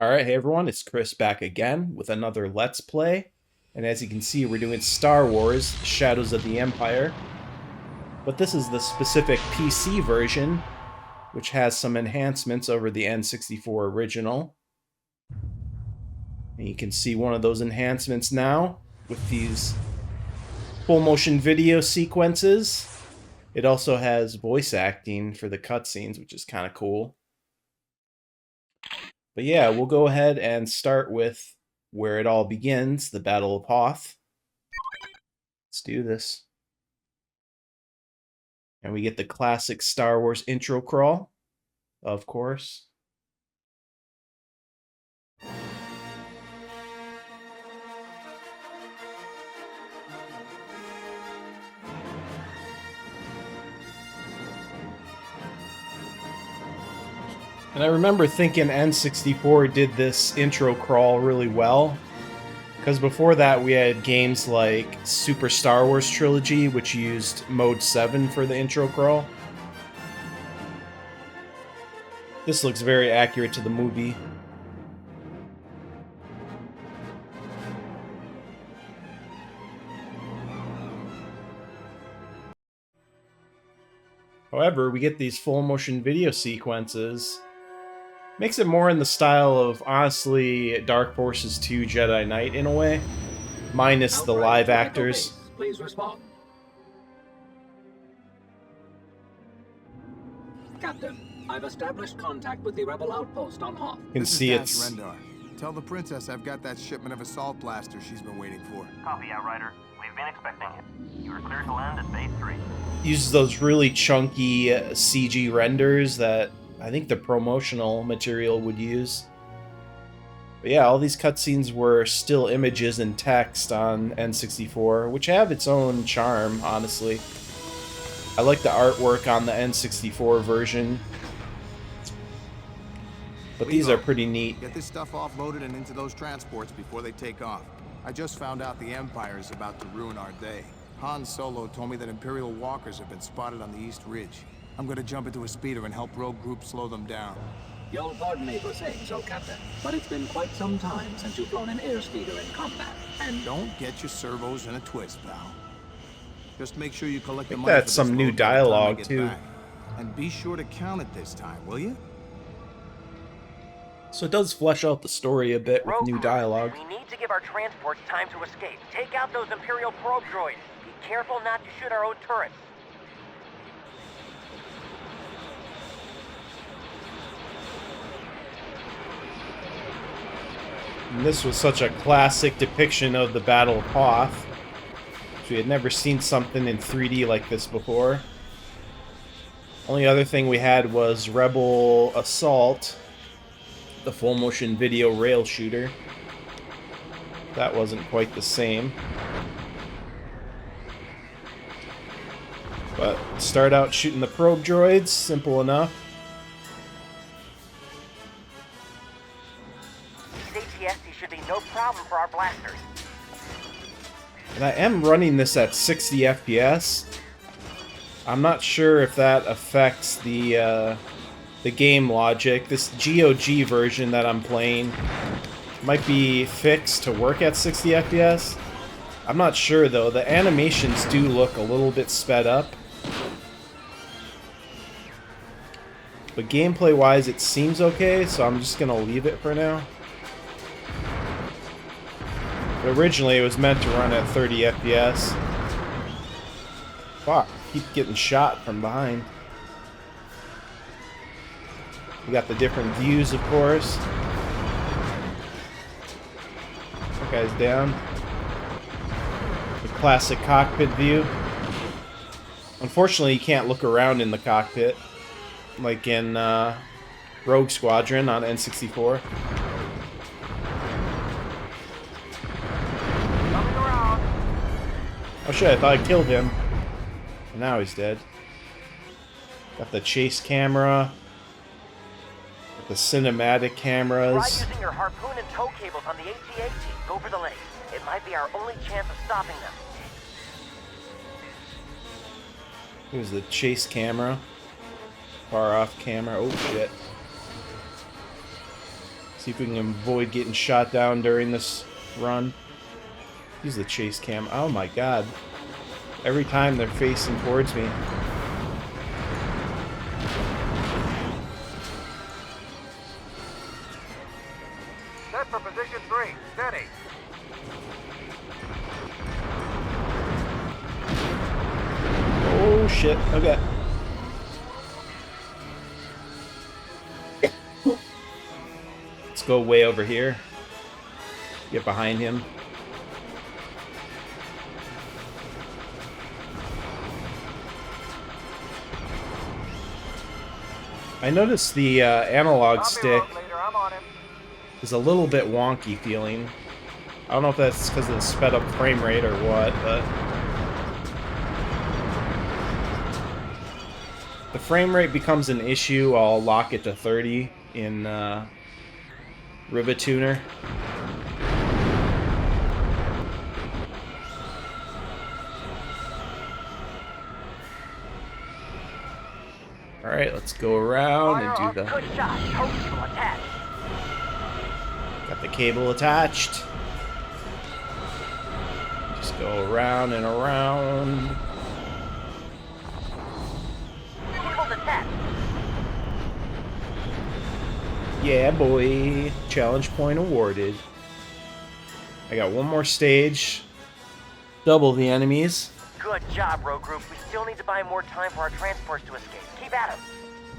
Alright, hey everyone, it's Chris back again with another Let's Play. And as you can see, we're doing Star Wars Shadows of the Empire. But this is the specific PC version, which has some enhancements over the N64 original. And you can see one of those enhancements now with these full motion video sequences. It also has voice acting for the cutscenes, which is kind of cool. But yeah, we'll go ahead and start with where it all begins, the Battle of Hoth. Let's do this. And we get the classic Star Wars intro crawl, of course. And I remember thinking N64 did this intro crawl really well, because before that we had games like Super Star Wars Trilogy, which used Mode 7 for the intro crawl. This looks very accurate to the movie. However, we get these full motion video sequences. Makes it more in the style of, honestly, Dark Forces 2 Jedi Knight in a way, minus the live actors. Please respond. Captain, I've established contact with the rebel outpost on Hoth. You can see it's... Rendar. Tell the princess I've got that shipment of assault blasters she's been waiting for. Copy, Outrider. We've been expecting it. You are cleared to land at Base 3. Uses those really chunky CG renders that I think the promotional material would use. But yeah, all these cutscenes were still images and text on N64, which have its own charm, honestly. I like the artwork on the N64 version. But these are pretty neat. Get this stuff offloaded and into those transports before they take off. I just found out the Empire is about to ruin our day. Han Solo told me that Imperial walkers have been spotted on the East Ridge. I'm gonna jump into a speeder and help rogue groups slow them down. You'll pardon me for saying so, Captain, but it's been quite some time since you've flown an air speeder in combat, and... Don't get your servos in a twist, pal. Just make sure you collect the I think money. that's some new dialogue, too. And be sure to count it this time, will you? So it does flesh out the story a bit with new dialogue. We need to give our transports time to escape. Take out those Imperial probe droids. Be careful not to shoot our own turrets. And this was such a classic depiction of the Battle of Hoth. We had never seen something in 3D like this before. Only other thing we had was Rebel Assault, the full motion video rail shooter. That wasn't quite the same. But start out shooting the probe droids, simple enough. These ATSTs should be no problem for our blasters. And I am running this at 60 FPS. I'm not sure if that affects the game logic. This GOG version that I'm playing might be fixed to work at 60 FPS. I'm not sure though. The animations do look a little bit sped up. But gameplay wise it seems okay, so I'm just gonna leave it for now. But originally it was meant to run at 30 FPS. Fuck, keep getting shot from behind. We got the different views, of course. That guy's down. The classic cockpit view. Unfortunately, you can't look around in the cockpit, like in Rogue Squadron on N64. Oh shit, I thought I killed him. And now he's dead. Got the chase camera. Got the cinematic cameras. Try using your harpoon and tow cables on the AT-AT over the lake. It might be our only chance of stopping them. Here's the chase camera. Far off camera. Oh shit. See if we can avoid getting shot down during this run. Use the chase cam. Oh my god. Every time they're facing towards me. Set for position 3. Steady. Oh shit. Okay. Let's go way over here. Get behind him. I noticed the analog stick is a little bit wonky feeling. I don't know if that's because of the sped up frame rate or what, but the frame rate becomes an issue. I'll lock it to 30 in Rivatuner. Alright, let's go around and do the... Good shot. Hoth will attack. Got the cable attached. Just go around and around. Cable's attached. Yeah, boy. Challenge point awarded. I got one more stage. Double the enemies. Good job, road group. We still need to buy more time for our transports to escape. Keep at 'em.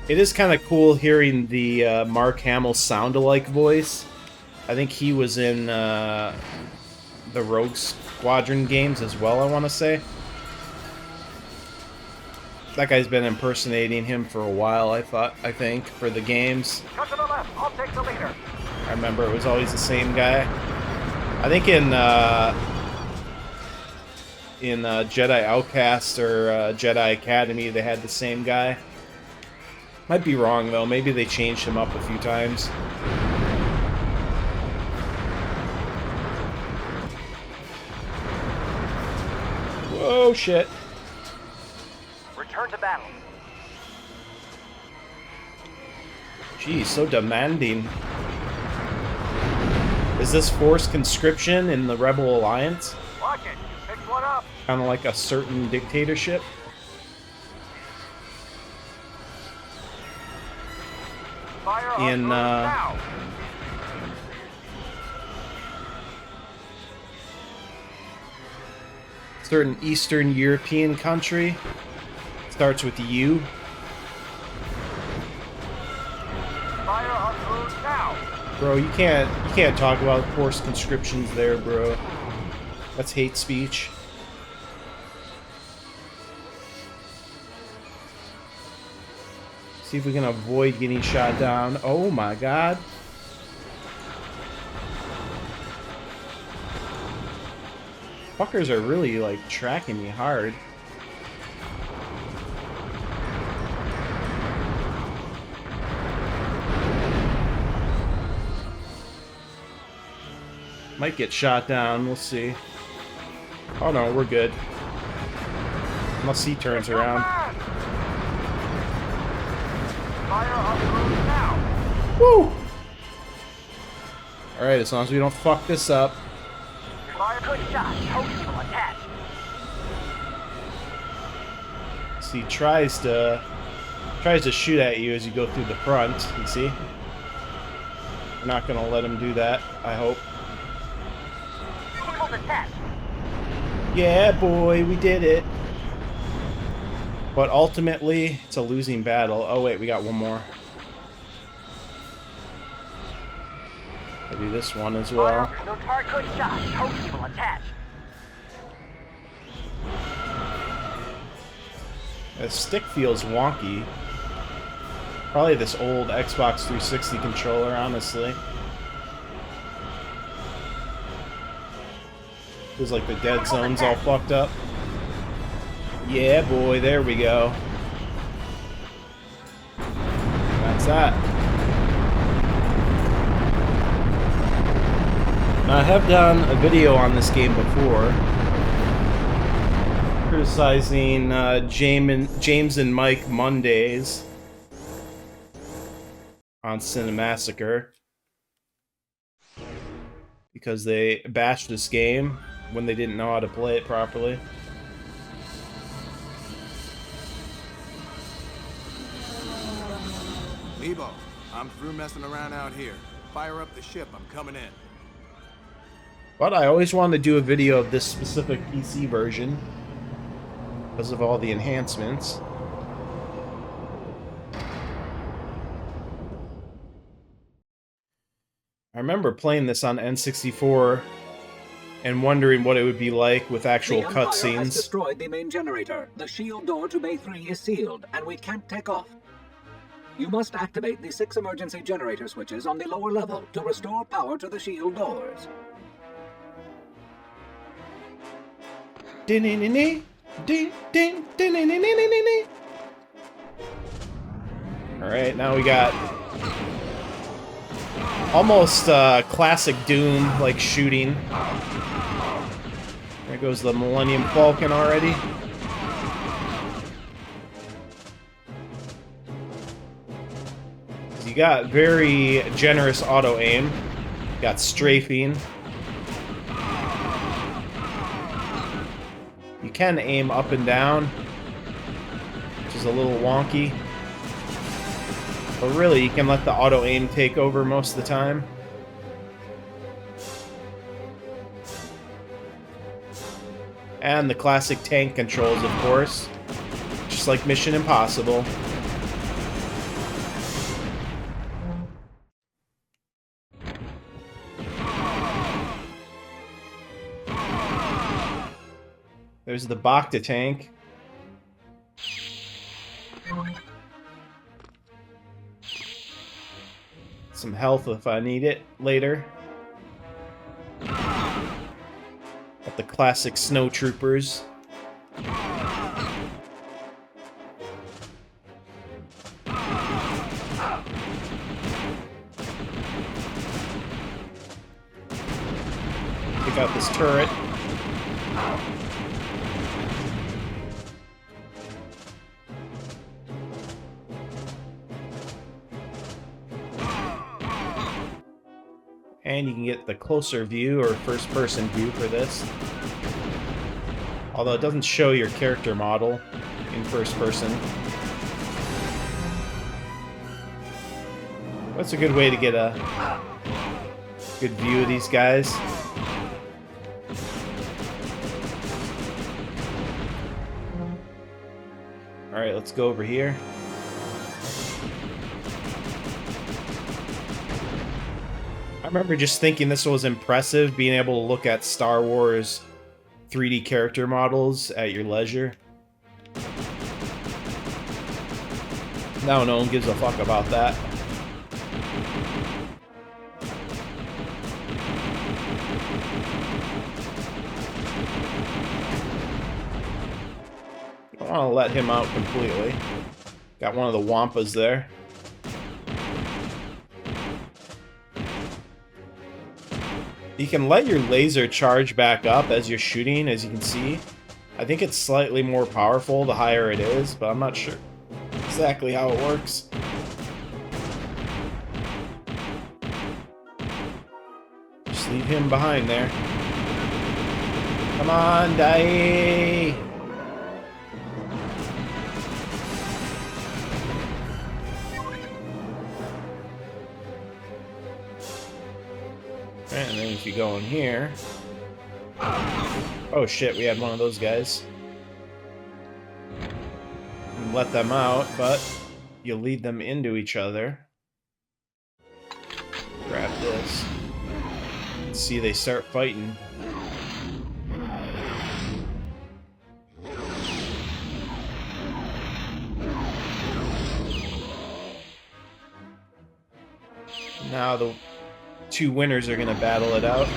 It is kind of cool hearing the Mark Hamill sound-alike voice. I think he was in the Rogue Squadron games as well, I want to say. That guy's been impersonating him for a while, I think, for the games. Cut to the left. I'll take the leader. I remember it was always the same guy. I think in Jedi Outcast or Jedi Academy, they had the same guy. Might be wrong, though. Maybe they changed him up a few times. Whoa, shit. Return to battle. Geez, so demanding. Is this forced conscription in the Rebel Alliance? Watch it. You picked one up. Kind of like a certain dictatorship? Fire on In, Droid now. Certain Eastern European country. Starts with U. Fire on Droid now. Bro, you can't talk about forced conscriptions there, bro. That's hate speech. See if we can avoid getting shot down. Oh my god. Fuckers are really, like, tracking me hard. Might get shot down, we'll see. Oh no, we're good. Unless he turns around. Fire on Droid now. Woo! Alright, as long as we don't fuck this up. Fire. Good shot. Hoth will attack. See, tries to shoot at you as you go through the front, you see? We're not gonna let him do that, I hope. Cable's attached. Yeah, boy, we did it. But ultimately, it's a losing battle. Oh wait, we got one more. I'll do this one as well. No target. Good shot. Hoth will attack. The stick feels wonky. Probably this old Xbox 360 controller, honestly. Feels like the dead zone's all fucked up. Yeah, boy, there we go. That's that. Now, I have done a video on this game before, criticizing James and Mike Mondays on Cinemassacre. because they bashed this game when they didn't know how to play it properly. Lebo, I'm through messing around out here. Fire up the ship, I'm coming in. But I always wanted to do a video of this specific PC version because of all the enhancements. I remember playing this on N64 and wondering what it would be like with actual The Empire has cutscenes. destroyed the main generator. The shield door to Bay 3 is sealed, and we can't take off. You must activate the 6 emergency generator switches on the lower level to restore power to the shield doors. Alright, now we got almost classic Doom like shooting. There goes the Millennium Falcon already. You got very generous auto aim. Got strafing. You can aim up and down, which is a little wonky. But really, you can let the auto aim take over most of the time. And the classic tank controls, of course. Just like Mission Impossible. There's the Bacta tank. Some health if I need it later. Got the classic snow troopers. Pick out this turret. And you can get the closer view or first-person view for this. Although it doesn't show your character model in first person. That's a good way to get a good view of these guys. Alright, let's go over here. I remember just thinking this was impressive, being able to look at Star Wars 3D character models at your leisure. Now no one gives a fuck about that. I don't want to let him out completely. Got one of the Wampas there. You can let your laser charge back up as you're shooting, as you can see. I think it's slightly more powerful the higher it is, but I'm not sure exactly how it works. Just leave him behind there. Come on, die! And then if you go in here... Oh shit, we had one of those guys. You let them out, but you lead them into each other. Grab this. See, they start fighting. Now the two winners are gonna battle it out.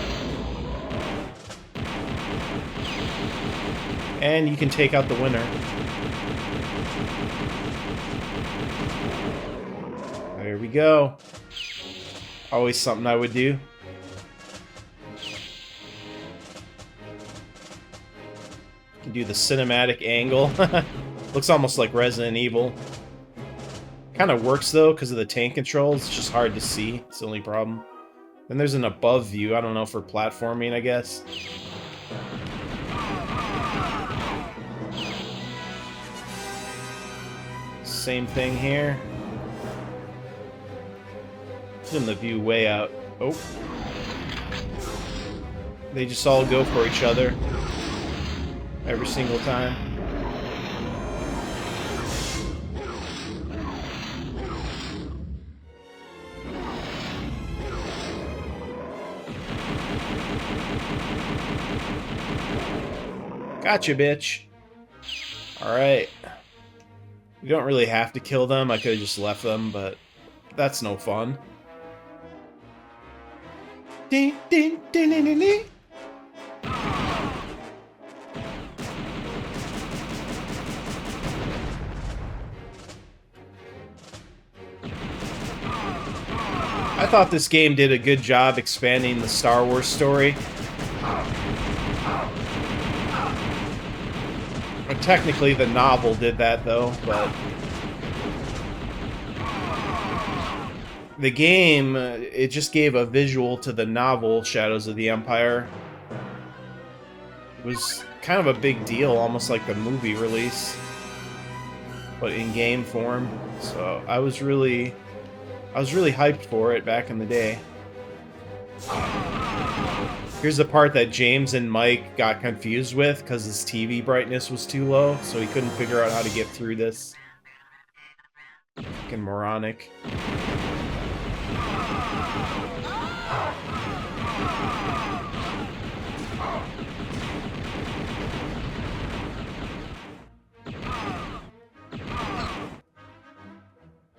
And you can take out the winner. There we go. Always something I would do. You can do the cinematic angle. Looks almost like Resident Evil. Kind of works though because of the tank controls. It's just hard to see. It's the only problem. Then there's an above view, I don't know, for platforming, I guess. Same thing here. Zoom the view way out. Oh. They just all go for each other. Every single time. Gotcha, bitch. Alright. You don't really have to kill them. I could have just left them, but that's no fun. Ding, ding, ding, ding, ding, ding. I thought this game did a good job expanding the Star Wars story. Well, technically, the novel did that, though, but... the game, it just gave a visual to the novel, Shadows of the Empire. It was kind of a big deal, almost like the movie release, but in game form. So I was really hyped for it back in the day. Here's the part that James and Mike got confused with because his TV brightness was too low, so he couldn't figure out how to get through this. Fucking moronic.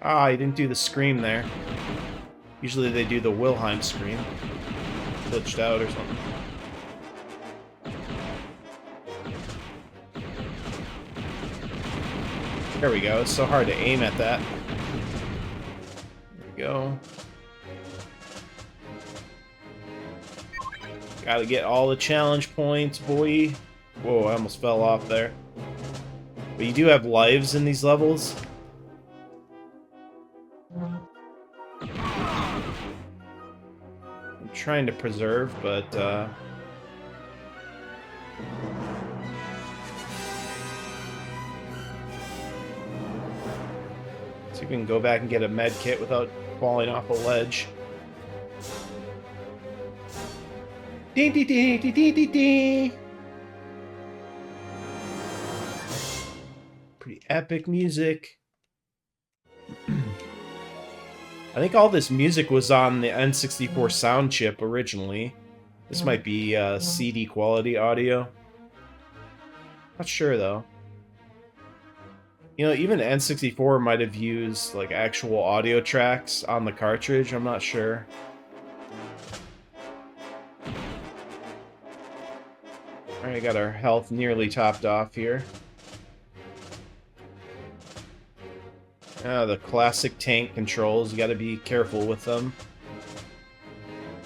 Ah, he didn't do the scream there. Usually they do the Wilhelm scream. Glitched out or something. There we go. It's so hard to aim at that. There we go. Gotta get all the challenge points, boy. Whoa, I almost fell off there. But you do have lives in these levels. I'm trying to preserve, but so you can go back and get a med kit without falling off a ledge. Dee dee dee dee dee dee dee. Pretty epic music. I think all this music was on the N64 sound chip originally. This might be CD quality audio. Not sure though. You know, even N64 might have used like actual audio tracks on the cartridge. I'm not sure. Alright, got our health nearly topped off here. The classic tank controls, you gotta be careful with them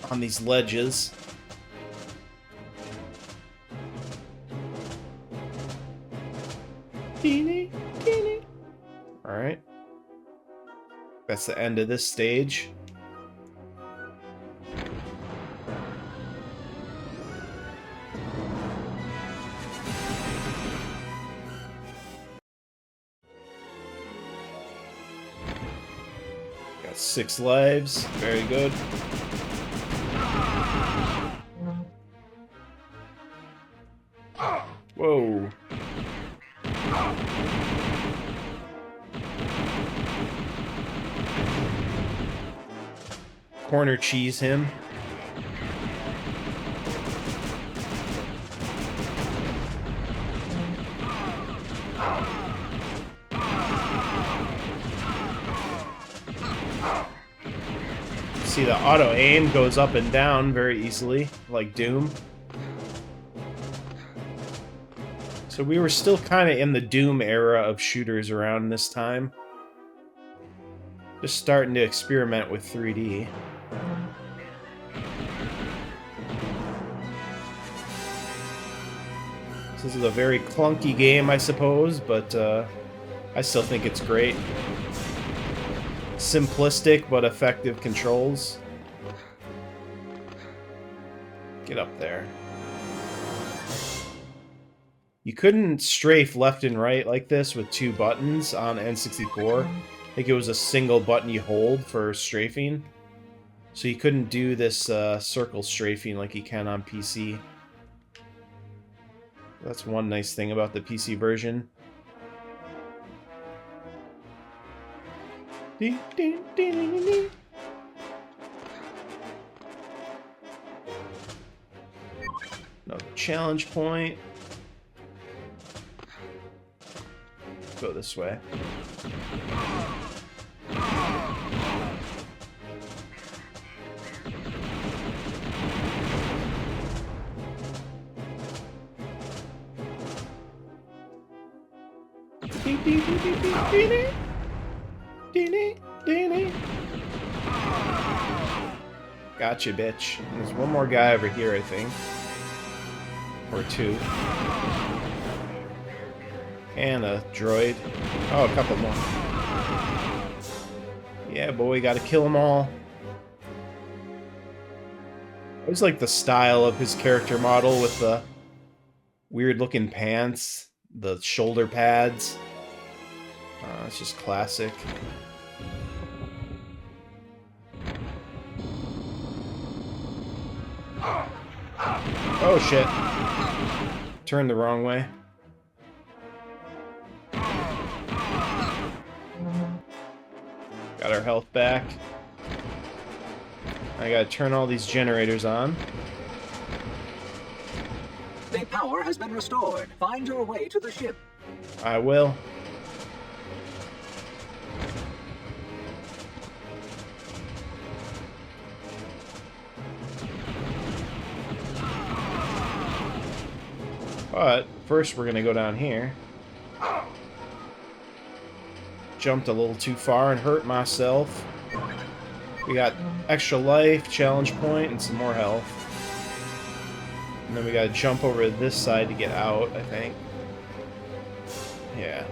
on these ledges. Alright. That's the end of this stage. Got 6 lives. Very good. Whoa. Corner cheese him. See, the auto aim goes up and down very easily, like Doom. So we were still kind of in the Doom era of shooters around this time. Just starting to experiment with 3D. This is a very clunky game, I suppose, but I still think it's great. Simplistic but effective controls. Get up there. You couldn't strafe left and right like this with 2 buttons on N64. I think it was a single button you hold for strafing. So you couldn't do this circle strafing like you can on PC. That's one nice thing about the PC version. No challenge point. Go this way. Gotcha, bitch. There's one more guy over here, I think. Or 2. And a droid. Oh, a couple more. Yeah, boy, gotta kill them all. I always like the style of his character model with the weird-looking pants, the shoulder pads. It's just classic. Oh, shit. Turned the wrong way. Got our health back. I gotta turn all these generators on. The power has been restored. Find your way to the ship. I will. But first we're gonna go down here. Jumped a little too far and hurt myself. We got extra life, challenge point, and some more health. And then we gotta jump over to this side to get out, I think. Yeah.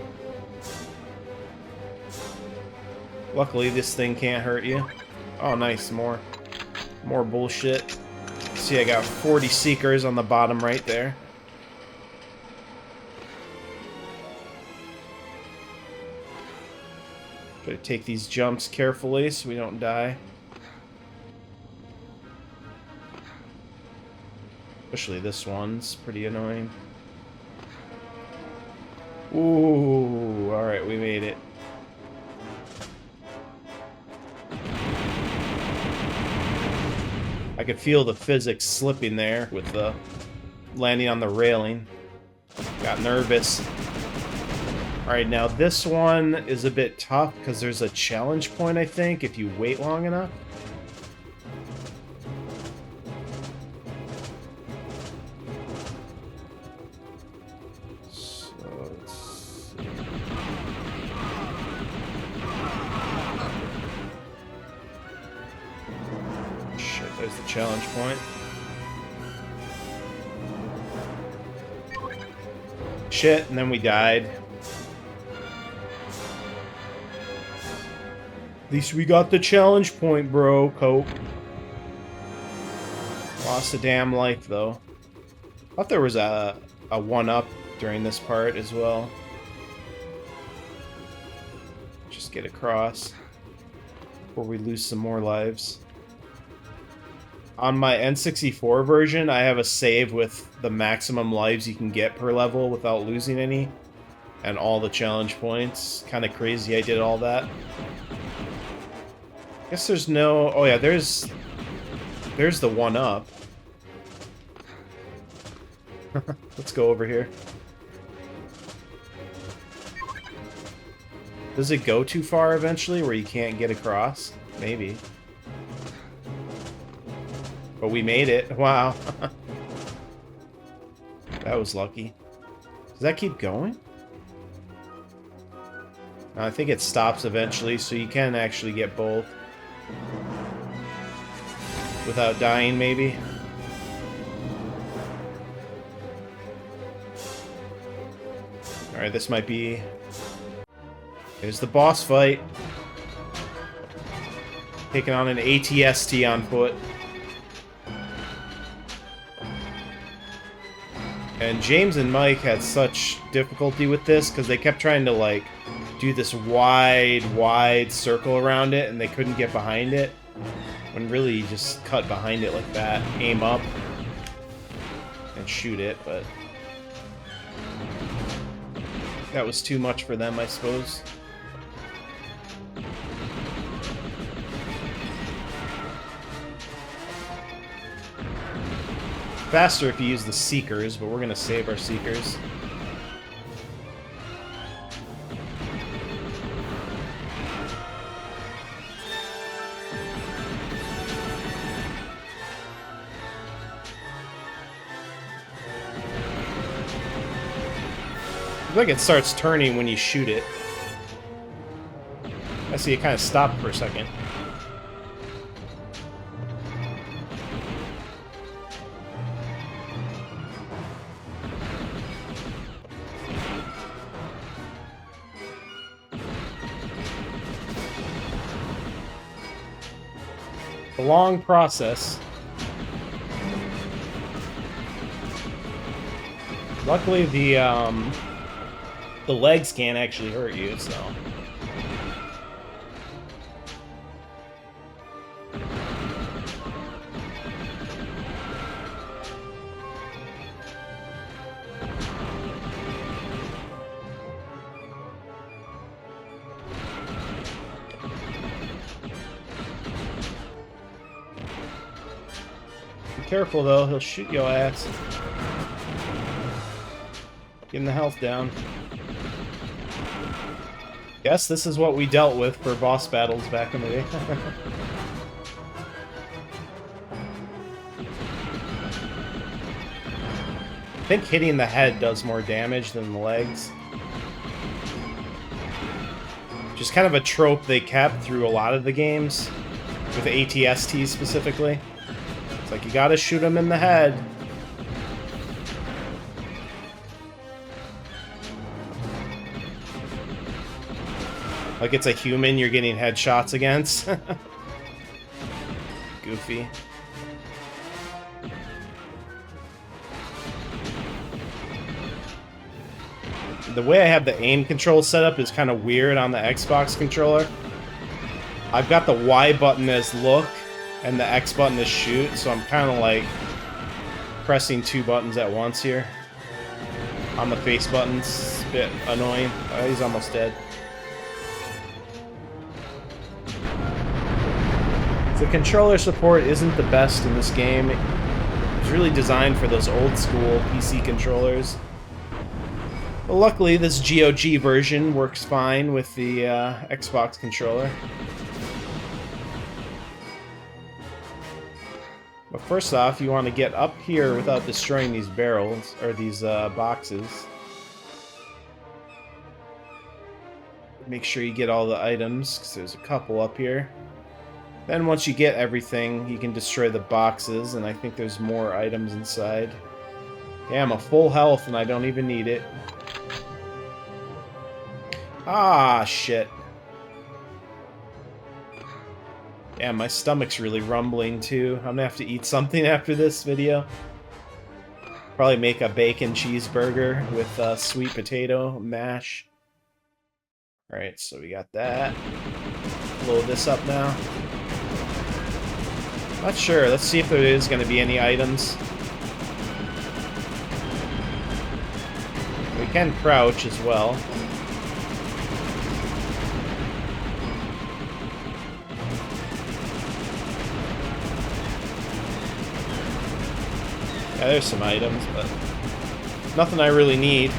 Luckily this thing can't hurt you. Oh nice, more bullshit. See, I got 40 seekers on the bottom right there. Gotta take these jumps carefully so we don't die. Especially this one's pretty annoying. Ooh, alright, we made it. I could feel the physics slipping there with the landing on the railing. Got nervous. Alright, now this one is a bit tough because there's a challenge point, I think, if you wait long enough. So, let's see. Shit, there's the challenge point. Shit, and then we died. At least we got the challenge point, bro, Cope. Lost a damn life, though. Thought there was a 1-up during this part as well. Just get across before we lose some more lives. On my N64 version, I have a save with the maximum lives you can get per level without losing any. And all the challenge points. Kind of crazy I did all that. Guess there's no... Oh yeah, there's the 1-up. Let's go over here. Does it go too far eventually where you can't get across? Maybe. But we made it. Wow. That was lucky. Does that keep going? I think it stops eventually, so you can actually get both. Without dying, maybe. Alright, this might be... There's the boss fight. Taking on an ATST on foot. And James and Mike had such difficulty with this because they kept trying to, like, do this wide circle around it, and they couldn't get behind it. When really you just cut behind it like that, aim up, and shoot it, but that was too much for them, I suppose. Faster if you use the Seekers, but we're gonna save our Seekers. Looks like it starts turning when you shoot it. I see it kind of stopped for a second. A long process. Luckily, the legs can't actually hurt you, so. Be careful though, he'll shoot your ass. Getting the health down. Guess this is what we dealt with for boss battles back in the day. I think hitting the head does more damage than the legs. Just kind of a trope they kept through a lot of the games, with ATST specifically. It's like, you gotta shoot him in the head. Like it's a human you're getting headshots against. Goofy. The way I have the aim control set up is kind of weird on the Xbox controller. I've got the Y button as look and the X button as shoot, so I'm kind of like pressing two buttons at once here. On the face buttons, it's a bit annoying. Oh, he's almost dead. The controller support isn't the best in this game. It's really designed for those old school PC controllers. But luckily, this GOG version works fine with the Xbox controller. But first off, you want to get up here without destroying these barrels, or these boxes. Make sure you get all the items, because there's a couple up here. Then once you get everything, you can destroy the boxes, and I think there's more items inside. Damn, a full health, and I don't even need it. Ah, shit. Damn, my stomach's really rumbling, too. I'm gonna have to eat something after this video. Probably make a bacon cheeseburger with sweet potato mash. Alright, so we got that. Load this up now. Not sure. Let's see if there is going to be any items. We can crouch as well. Yeah, there's some items, but nothing I really need.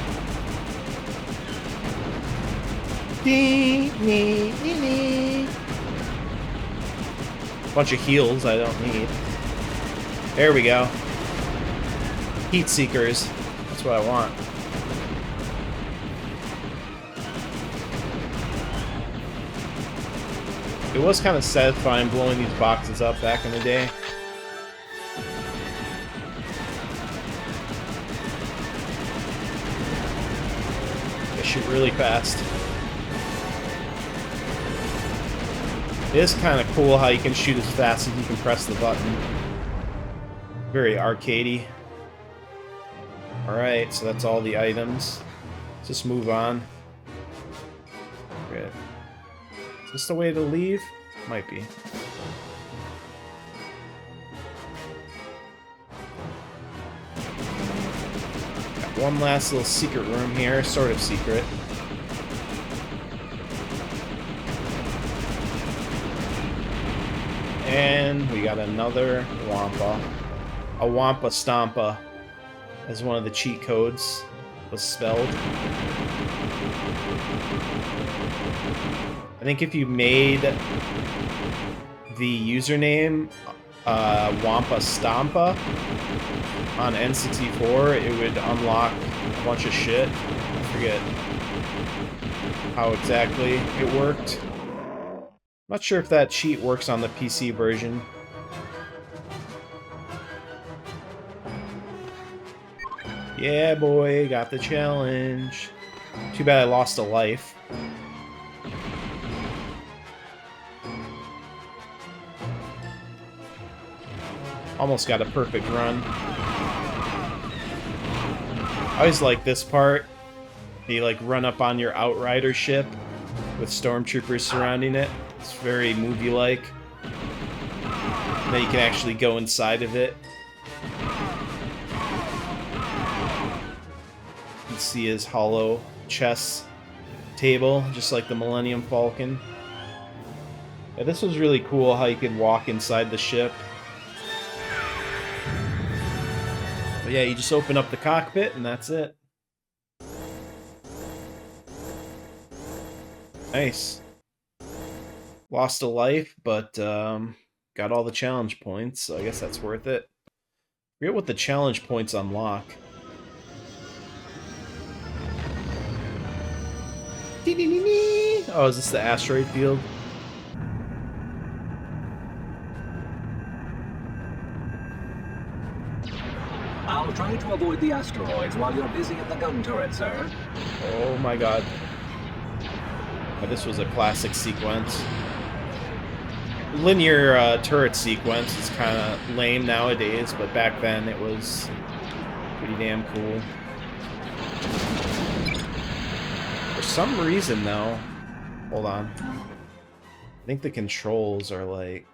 Bunch of heals I don't need. There we go. Heat Seekers. That's what I want. It was kind of satisfying blowing these boxes up back in the day. They shoot really fast. It is kind of cool how you can shoot as fast as you can press the button. Very arcadey. Alright, so that's all the items. Let's just move on. Good. Is this the way to leave? Might be. Got one last little secret room here, sort of secret. And we got another Wampa. A Wampa Stompa, as one of the cheat codes was spelled. I think if you made the username Wampa Stompa on N64, it would unlock a bunch of shit. I forget how exactly it worked. Not sure if that cheat works on the PC version. Yeah, boy, got the challenge. Too bad I lost a life. Almost got a perfect run. I always like this part. You like run up on your Outrider ship with stormtroopers surrounding it. It's very movie-like. Then you can actually go inside of it. You can see his hollow chess table, just like the Millennium Falcon. Yeah, this was really cool how you could walk inside the ship. But yeah, you just open up the cockpit and that's it. Nice. Lost a life, but got all the challenge points, so I guess that's worth it. I forget what the challenge points unlock. Oh, is this the asteroid field? I'll try to avoid the asteroids while you're busy at the gun turret, sir. Oh my god. Oh, this was a classic sequence. Linear turret sequence is kind of lame nowadays, but back then it was pretty damn cool. For some reason, though... Hold on. I think the controls are like...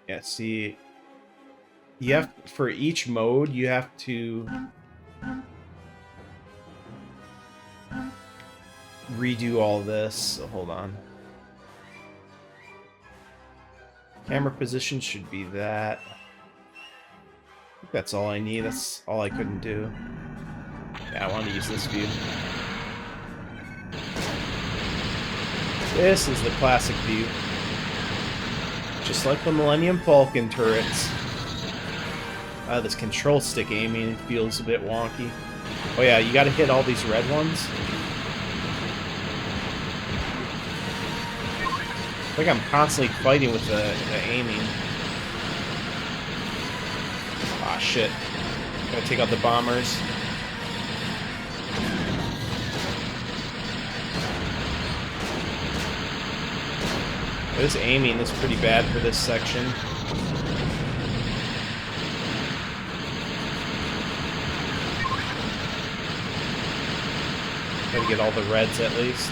Yeah, see... You have... For each mode, you have to... redo all this, so hold on. Camera position should be that. I think that's all I need. That's all I couldn't do. Yeah, I want to use this view. This is the classic view. Just like the Millennium Falcon turrets. This control stick aiming feels a bit wonky. Oh yeah, you gotta hit all these red ones. I think I'm constantly fighting with the aiming. Ah, shit. Gotta take out the bombers. This aiming is pretty bad for this section. Gotta get all the reds at least.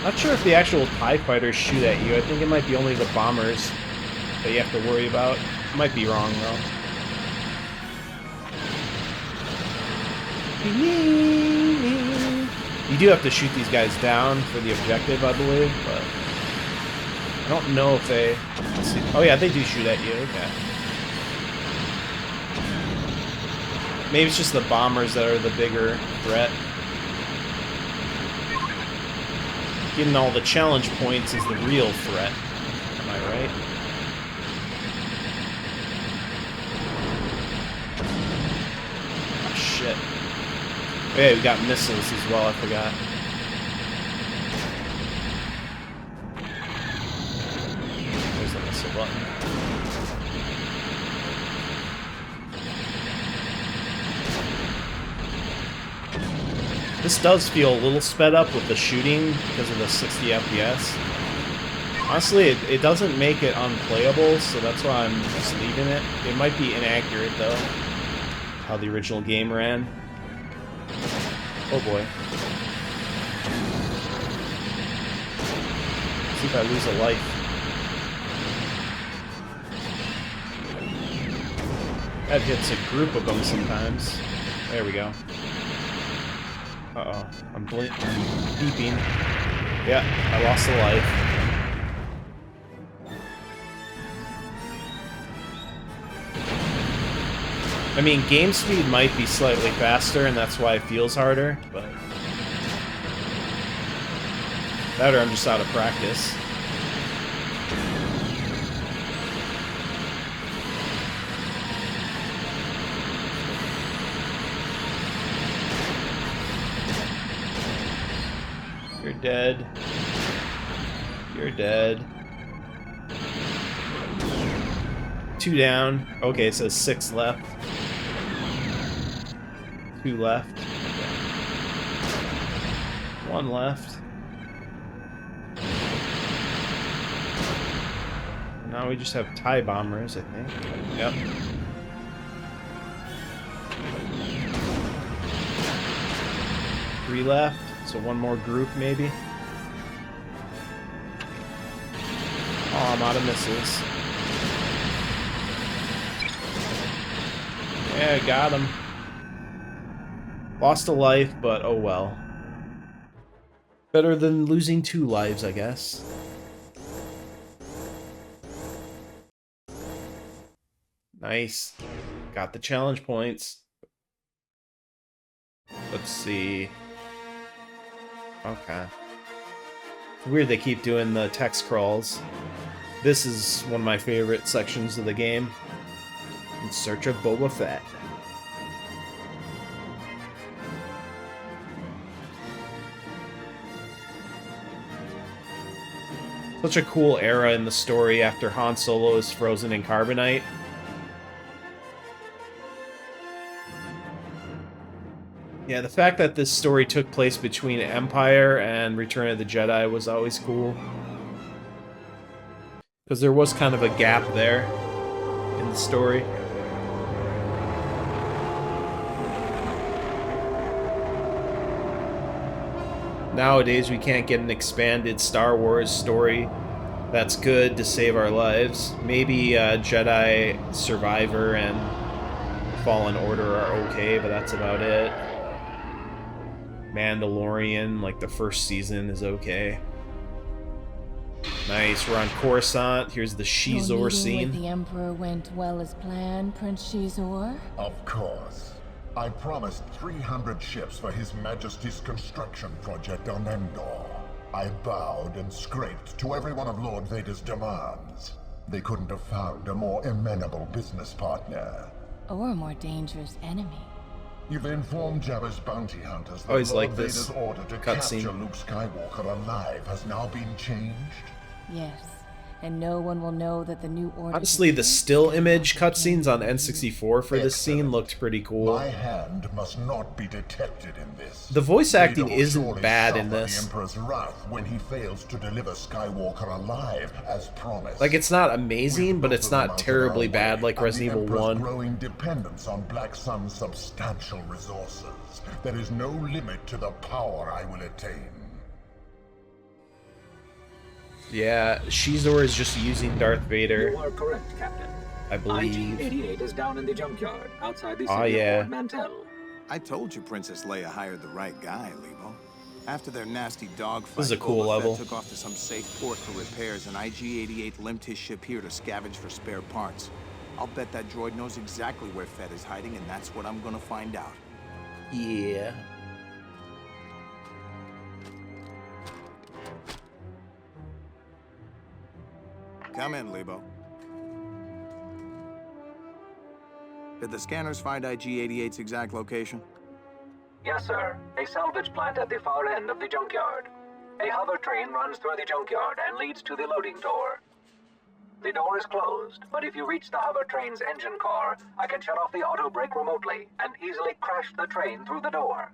Not sure if the actual TIE fighters shoot at you. I think it might be only the bombers that you have to worry about. Might be wrong, though. You do have to shoot these guys down for the objective, I believe, but... I don't know if they... Let's see. Oh yeah, they do shoot at you, okay. Maybe it's just the bombers that are the bigger threat. Getting all the challenge points is the real threat. Am I right? Oh, shit. Oh, yeah, we got missiles as well, I forgot. There's the missile button. This does feel a little sped up with the shooting because of the 60 FPS. Honestly, it doesn't make it unplayable, so that's why I'm just leaving it. It might be inaccurate, though, how the original game ran. Oh boy. Let's see if I lose a life. That hits a group of them sometimes. There we go. Uh-oh. I'm beeping. Yeah, I lost a life. I mean, game speed might be slightly faster, and that's why it feels harder, but... That or I'm just out of practice. You're dead. You're dead. 2 down. Okay, it says 6 left. 2 left. 1 left. Now we just have TIE bombers, I think. Yep. Three left, so 1 more group maybe. Oh, I'm out of missiles. Yeah, got him. Lost a life, but oh well. Better than losing 2 lives, I guess. Nice. Got the challenge points. Let's see. Okay. It's weird they keep doing the text crawls. This is one of my favorite sections of the game. In search of Boba Fett. Such a cool era in the story after Han Solo is frozen in carbonite. Yeah, the fact that this story took place between Empire and Return of the Jedi was always cool. Because there was kind of a gap there in the story. Nowadays, we can't get an expanded Star Wars story that's good to save our lives. Maybe Jedi Survivor and Fallen Order are okay, but that's about it. Mandalorian, like the first season, is okay. Nice, we're on Coruscant. Here's the Xizor scene. With the Emperor went well as planned, Prince Xizor? Of course. I promised 300 ships for His Majesty's construction project on Endor. I bowed and scraped to every one of Lord Vader's demands. They couldn't have found a more amenable business partner. Or a more dangerous enemy. You've informed Jabba's bounty hunters that Always Lord like this Vader's order to cutscene. capture Luke Skywalker alive has now been changed? Yes, and no one will know that the new order... Honestly, the still image cutscenes on N64 for this scene looked pretty cool. My hand must not be detected in this. The voice acting Vader will isn't surely bad in suffer this. The Emperor's wrath when he fails to deliver Skywalker alive as promised. Like, it's not amazing, With but both it's of them not out of terribly our bad way, like and Resident the Evil Emperor's 1. growing dependence on Black Sun's substantial resources. There is no limit to the power I will attain. Yeah, Xizor is just using Darth Vader, You are correct, Captain. I believe. IG-88 is down in the junkyard, outside the Oh, city yeah. of Mantell. I told you Princess Leia hired the right guy, Lebo. After their nasty dogfight, This is a cool Boba Fett level. took off to some safe port for repairs, and IG-88 limped his ship here to scavenge for spare parts. I'll bet that droid knows exactly where Fett is hiding, and that's what I'm gonna find out. Yeah. Come in, Lebo. Did the scanners find IG-88's exact location? Yes, sir. A salvage plant at the far end of the junkyard. A hover train runs through the junkyard and leads to the loading door. The door is closed, but if you reach the hover train's engine car, I can shut off the auto brake remotely and easily crash the train through the door.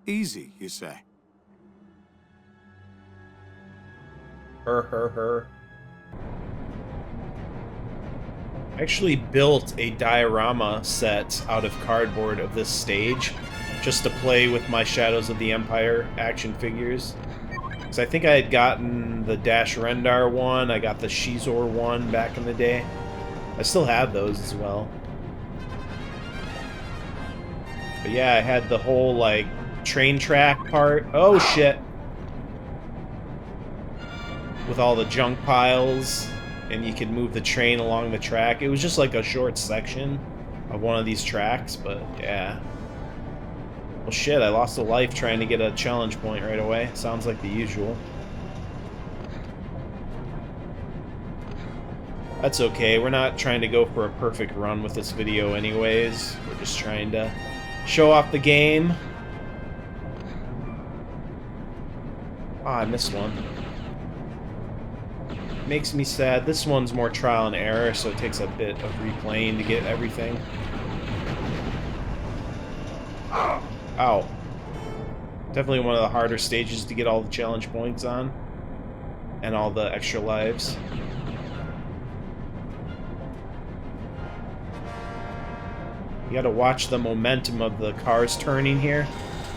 Easy, you say? Her. I actually built a diorama set out of cardboard of this stage just to play with my Shadows of the Empire action figures. Because I think I had gotten the Dash Rendar one, I got the Xizor one back in the day. I still have those as well. But yeah, I had the whole, like, train track part. Oh, shit. With all the junk piles, and you could move the train along the track. It was just like a short section of one of these tracks, but yeah. Well, shit, I lost a life trying to get a challenge point right away. Sounds like the usual. That's okay, we're not trying to go for a perfect run with this video anyways. We're just trying to show off the game. Ah, I missed one. Makes me sad. This one's more trial and error, so it takes a bit of replaying to get everything. Ow. Definitely one of the harder stages to get all the challenge points on. And all the extra lives. You gotta watch the momentum of the cars turning here,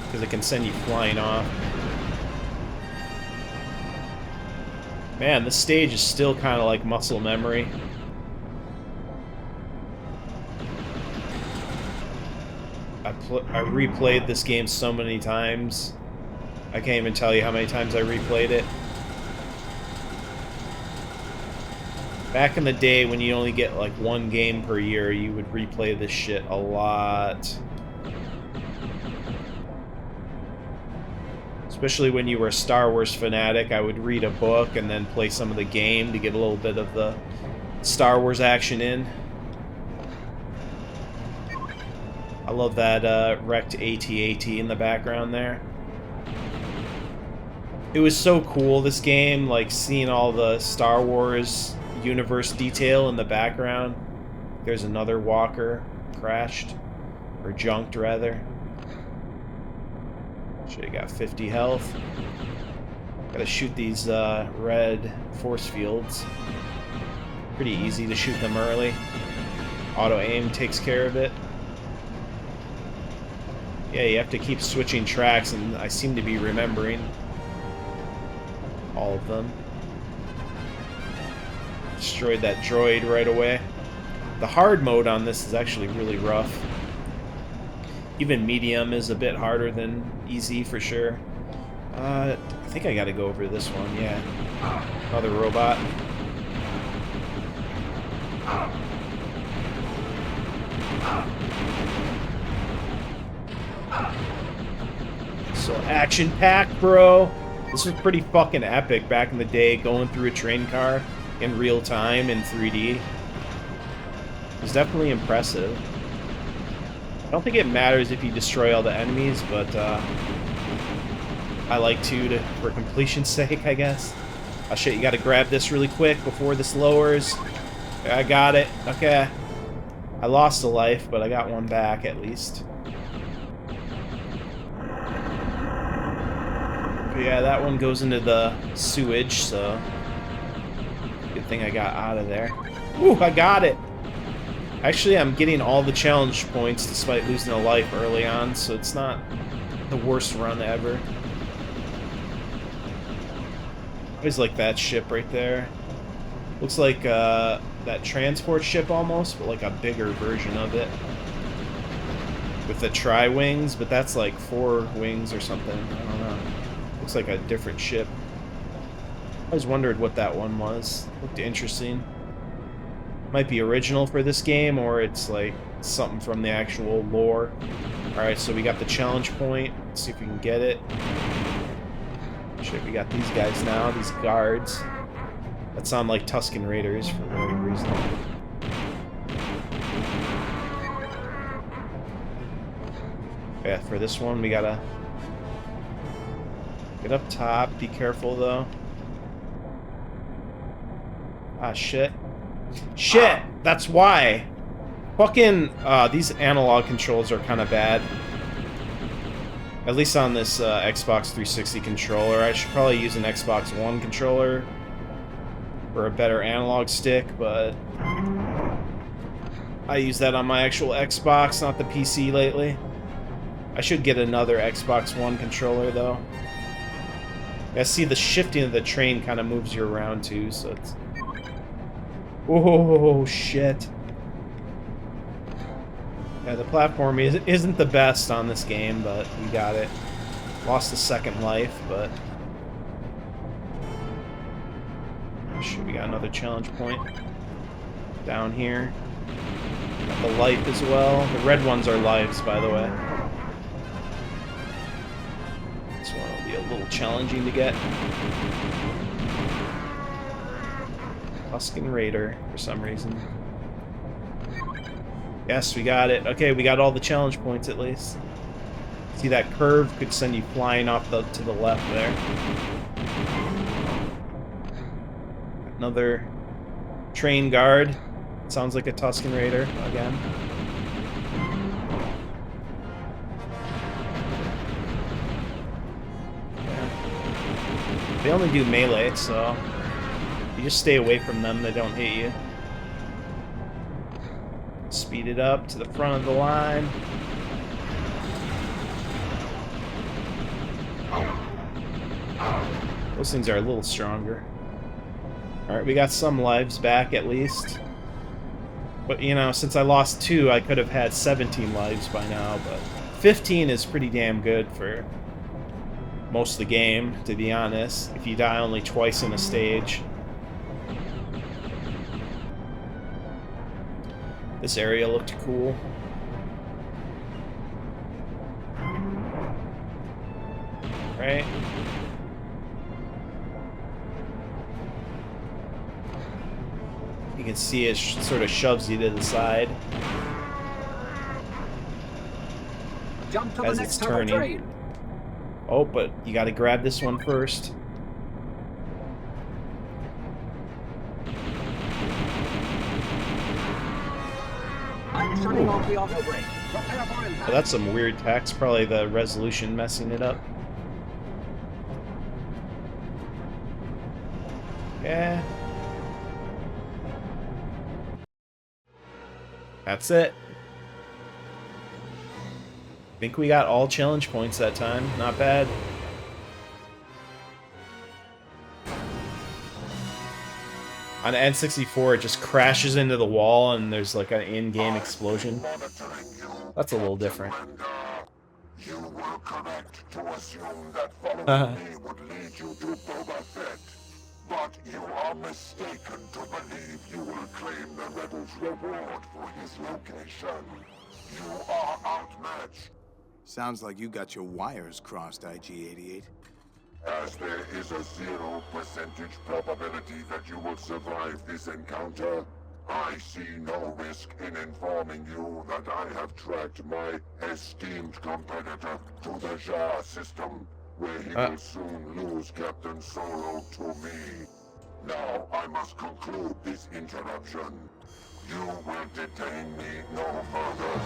because it can send you flying off. Man, this stage is still kind of like muscle memory. I replayed this game so many times. I can't even tell you how many times I replayed it. Back in the day when you only get like one game per year, you would replay this shit a lot. Especially when you were a Star Wars fanatic, I would read a book and then play some of the game to get a little bit of the Star Wars action in. I love that wrecked AT-AT in the background there. It was so cool, this game, like seeing all the Star Wars universe detail in the background. There's another walker crashed, or junked rather. Should've got 50 health. Gotta shoot these red force fields. Pretty easy to shoot them early. Auto aim takes care of it. Yeah, you have to keep switching tracks, and I seem to be remembering all of them. Destroyed that droid right away. The hard mode on this is actually really rough. Even medium is a bit harder than easy for sure. I think I gotta go over this one, yeah. Another robot. So action-packed, bro. This was pretty fucking epic back in the day, going through a train car in real time in 3D. It was definitely impressive. I don't think it matters if you destroy all the enemies, but I like to for completion's sake, I guess. Oh shit, you gotta grab this really quick before this lowers. I got it. Okay. I lost a life, but I got one back at least. But yeah, that one goes into the sewage, so good thing I got out of there. Ooh, I got it! Actually, I'm getting all the challenge points despite losing a life early on, so it's not the worst run ever. Always like that ship right there. Looks like that transport ship almost, but like a bigger version of it. With the tri-wings, but that's like 4 wings or something. I don't know. Looks like a different ship. I always wondered what that one was. Looked interesting. Might be original for this game, or it's like something from the actual lore. Alright, so we got the challenge point. Let's see if we can get it. Shit, we got these guys now, these guards. That sound like Tusken Raiders for whatever reason. Yeah, for this one, we gotta get up top. Be careful, though. Ah, shit. Shit! That's why! Fucking, these analog controls are kind of bad. At least on this Xbox 360 controller. I should probably use an Xbox One controller or a better analog stick, but I use that on my actual Xbox, not the PC lately. I should get another Xbox One controller, though. I see the shifting of the train kind of moves you around, too, so it's... Oh, shit. Yeah, the platform isn't the best on this game, but we got it. Lost a second life, but... Shit, we got another challenge point. Down here. Got the life as well. The red ones are lives, by the way. This one will be a little challenging to get. Tusken Raider, for some reason. Yes, we got it. Okay, we got all the challenge points at least. See, that curve could send you flying off to the left there. Another train guard. Sounds like a Tusken Raider again. Yeah. They only do melee, so you just stay away from them, they don't hit you. Speed it up to the front of the line. Those things are a little stronger. Alright, we got some lives back at least. But, you know, since I lost 2, I could have had 17 lives by now, but 15 is pretty damn good for most of the game, to be honest, if you die only twice in a stage. This area looked cool. Right? You can see it sort of shoves you to the side Jump to as the it's next turning. train. Oh, but you gotta grab this one first. I'm shutting off the auto brake. Prepare for impact. Oh, that's some weird text. Probably the resolution messing it up. Yeah. That's it. I think we got all challenge points that time. Not bad. On N64, it just crashes into the wall and there's like an in-game explosion. That's a little different. You were correct to assume that following me would lead you to Boba Fett. But you are mistaken to believe you will claim the rebels' reward for his location. You are outmatched. Sounds like you got your wires crossed, IG-88. As there is a 0% probability that you will survive this encounter, I see no risk in informing you that I have tracked my esteemed competitor to the Jar system, where he will soon lose Captain Solo to me. Now I must conclude this interruption. You will detain me no further.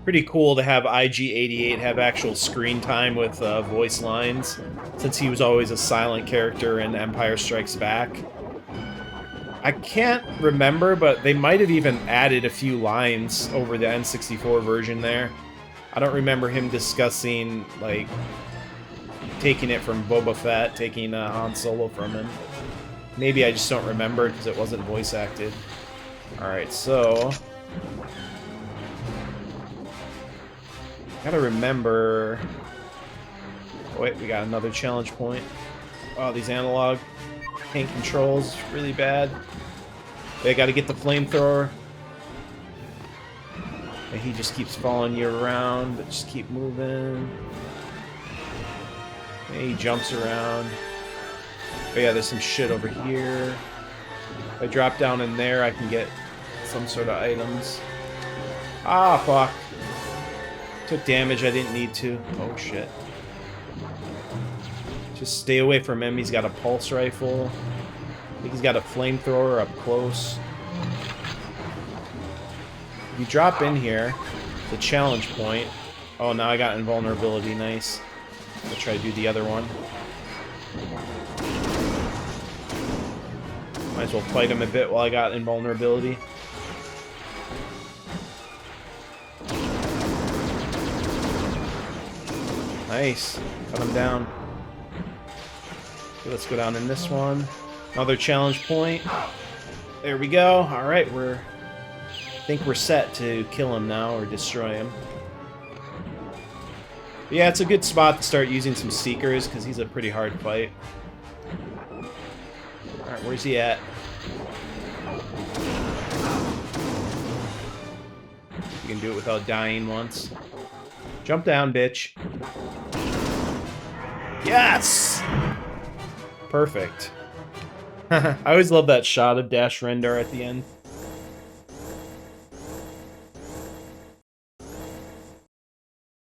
Pretty cool to have IG-88 have actual screen time with voice lines, since he was always a silent character in Empire Strikes Back. I can't remember, but they might have even added a few lines over the N64 version there. I don't remember him discussing, like, taking it from Boba Fett, taking Han Solo from him. Maybe I just don't remember because it wasn't voice acted. Alright, so... gotta remember... Oh, wait, we got another challenge point. Oh, these analog tank controls, really bad. They gotta get the flamethrower. And he just keeps following you around, but just keep moving. And he jumps around. Oh yeah, there's some shit over here. If I drop down in there, I can get some sort of items. Ah, fuck. Took damage I didn't need to. Oh, shit. Just stay away from him. He's got a pulse rifle. I think he's got a flamethrower up close. If you drop in here, the challenge point. Oh, now I got invulnerability. Nice. I'll try to do the other one. Might as well fight him a bit while I got invulnerability. Nice. Cut him down. Okay, let's go down in this one. Another challenge point. There we go. Alright, I think we're set to kill him now, or destroy him. But yeah, it's a good spot to start using some Seekers, because he's a pretty hard fight. Alright, where's he at? You can do it without dying once. Jump down, bitch. Yes! Perfect. I always love that shot of Dash Rendar at the end.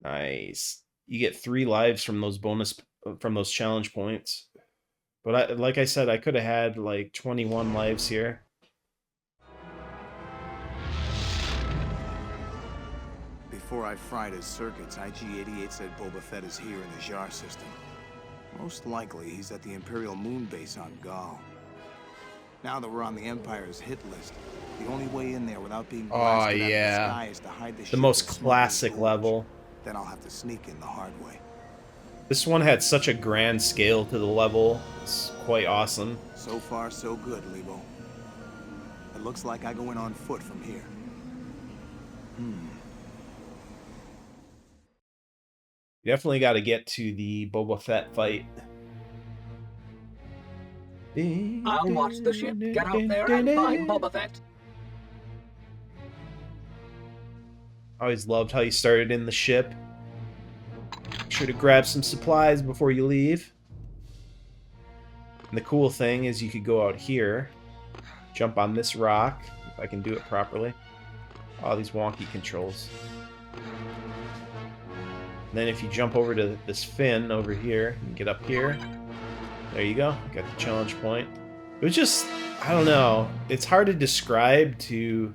Nice. You get 3 lives from those challenge points. But like I said, I could have had like 21 lives here. Before I fried his circuits, IG-88 said Boba Fett is here in the Jar system. Most likely, he's at the Imperial moon base on Gall. Now that we're on the Empire's hit list, the only way in there without being blasted out of the sky is to hide the ship most with classic smoke and level. Then I'll have to sneak in the hard way. This one had such a grand scale to the level. It's quite awesome. So far, so good, Lebo. It looks like I go in on foot from here. You definitely got to get to the Boba Fett fight. I'll watch the ship. Get out there and find Boba Fett. I always loved how you started in the ship. Make sure to grab some supplies before you leave. And the cool thing is you could go out here, jump on this rock, if I can do it properly. All these wonky controls. And then if you jump over to this fin over here, and get up here, there you go, got the challenge point. It was just, I don't know, it's hard to describe to,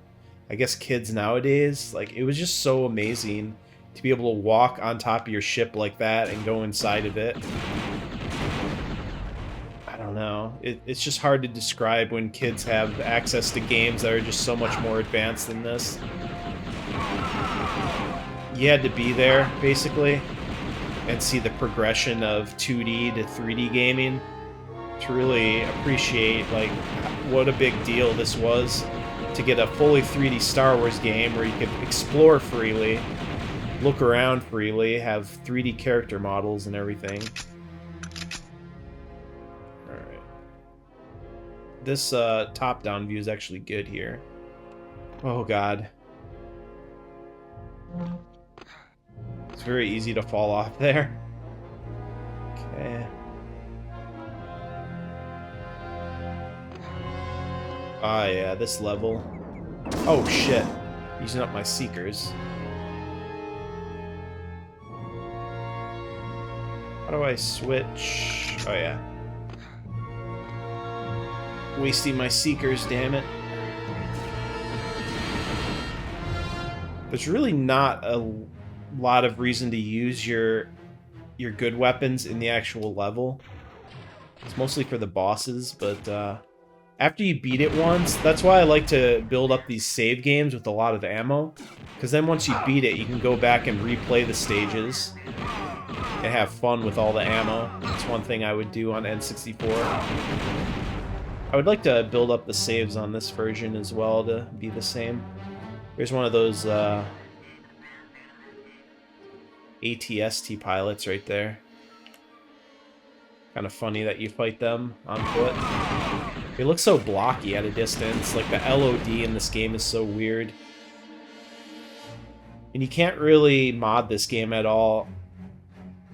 I guess, kids nowadays. Like, it was just so amazing to be able to walk on top of your ship like that and go inside of it. I don't know, it's just hard to describe when kids have access to games that are just so much more advanced than this. You had to be there, basically, and see the progression of 2D to 3D gaming to really appreciate, like, what a big deal this was to get a fully 3D Star Wars game where you could explore freely, look around freely, have 3D character models and everything. Alright. This top-down view is actually good here. Oh god. It's very easy to fall off there. Okay. Ah, yeah, this level. Oh, shit. Using up my Seekers. How do I switch? Oh, yeah. Wasting my Seekers, damn it. There's really not a lot of reason to use your good weapons in the actual level. It's mostly for the bosses, but after you beat it once, that's why I like to build up these save games with a lot of ammo, because then once you beat it, you can go back and replay the stages and have fun with all the ammo. That's one thing I would do on N64. I would like to build up the saves on this version as well to be the same. Here's one of those ATST pilots right there. Kind of funny that you fight them on foot. They look so blocky at a distance. Like, the LOD in this game is so weird. And you can't really mod this game at all.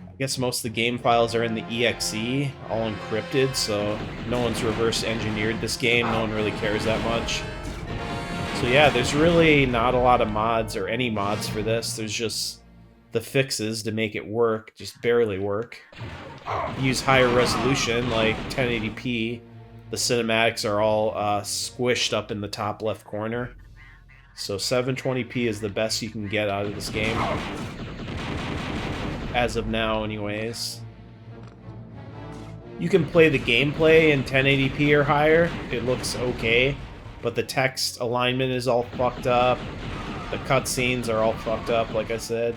I guess most of the game files are in the EXE, all encrypted, so no one's reverse engineered this game. No one really cares that much. So yeah, there's really not a lot of mods or any mods for this. There's just the fixes to make it work, just barely work. Use higher resolution, like 1080p. The cinematics are all squished up in the top left corner. So 720p is the best you can get out of this game. As of now, anyways. You can play the gameplay in 1080p or higher. It looks okay, but the text alignment is all fucked up. The cutscenes are all fucked up, like I said.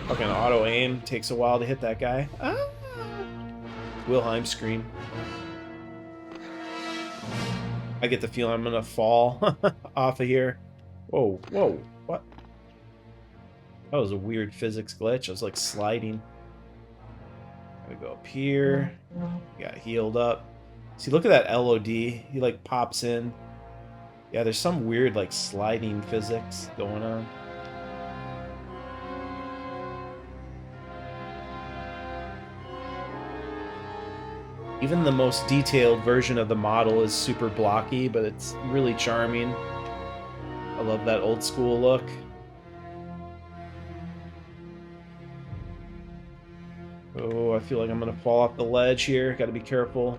Fucking auto-aim. Takes a while to hit that guy. Ah! Wilhelm scream. I get the feeling I'm gonna fall off of here. Whoa, whoa, what? That was a weird physics glitch. I was like sliding. Gotta go up here. Got healed up. See, look at that LOD. He like pops in. Yeah, there's some weird like sliding physics going on. Even the most detailed version of the model is super blocky, but it's really charming. I love that old school look. Oh, I feel like I'm gonna fall off the ledge here. Gotta be careful.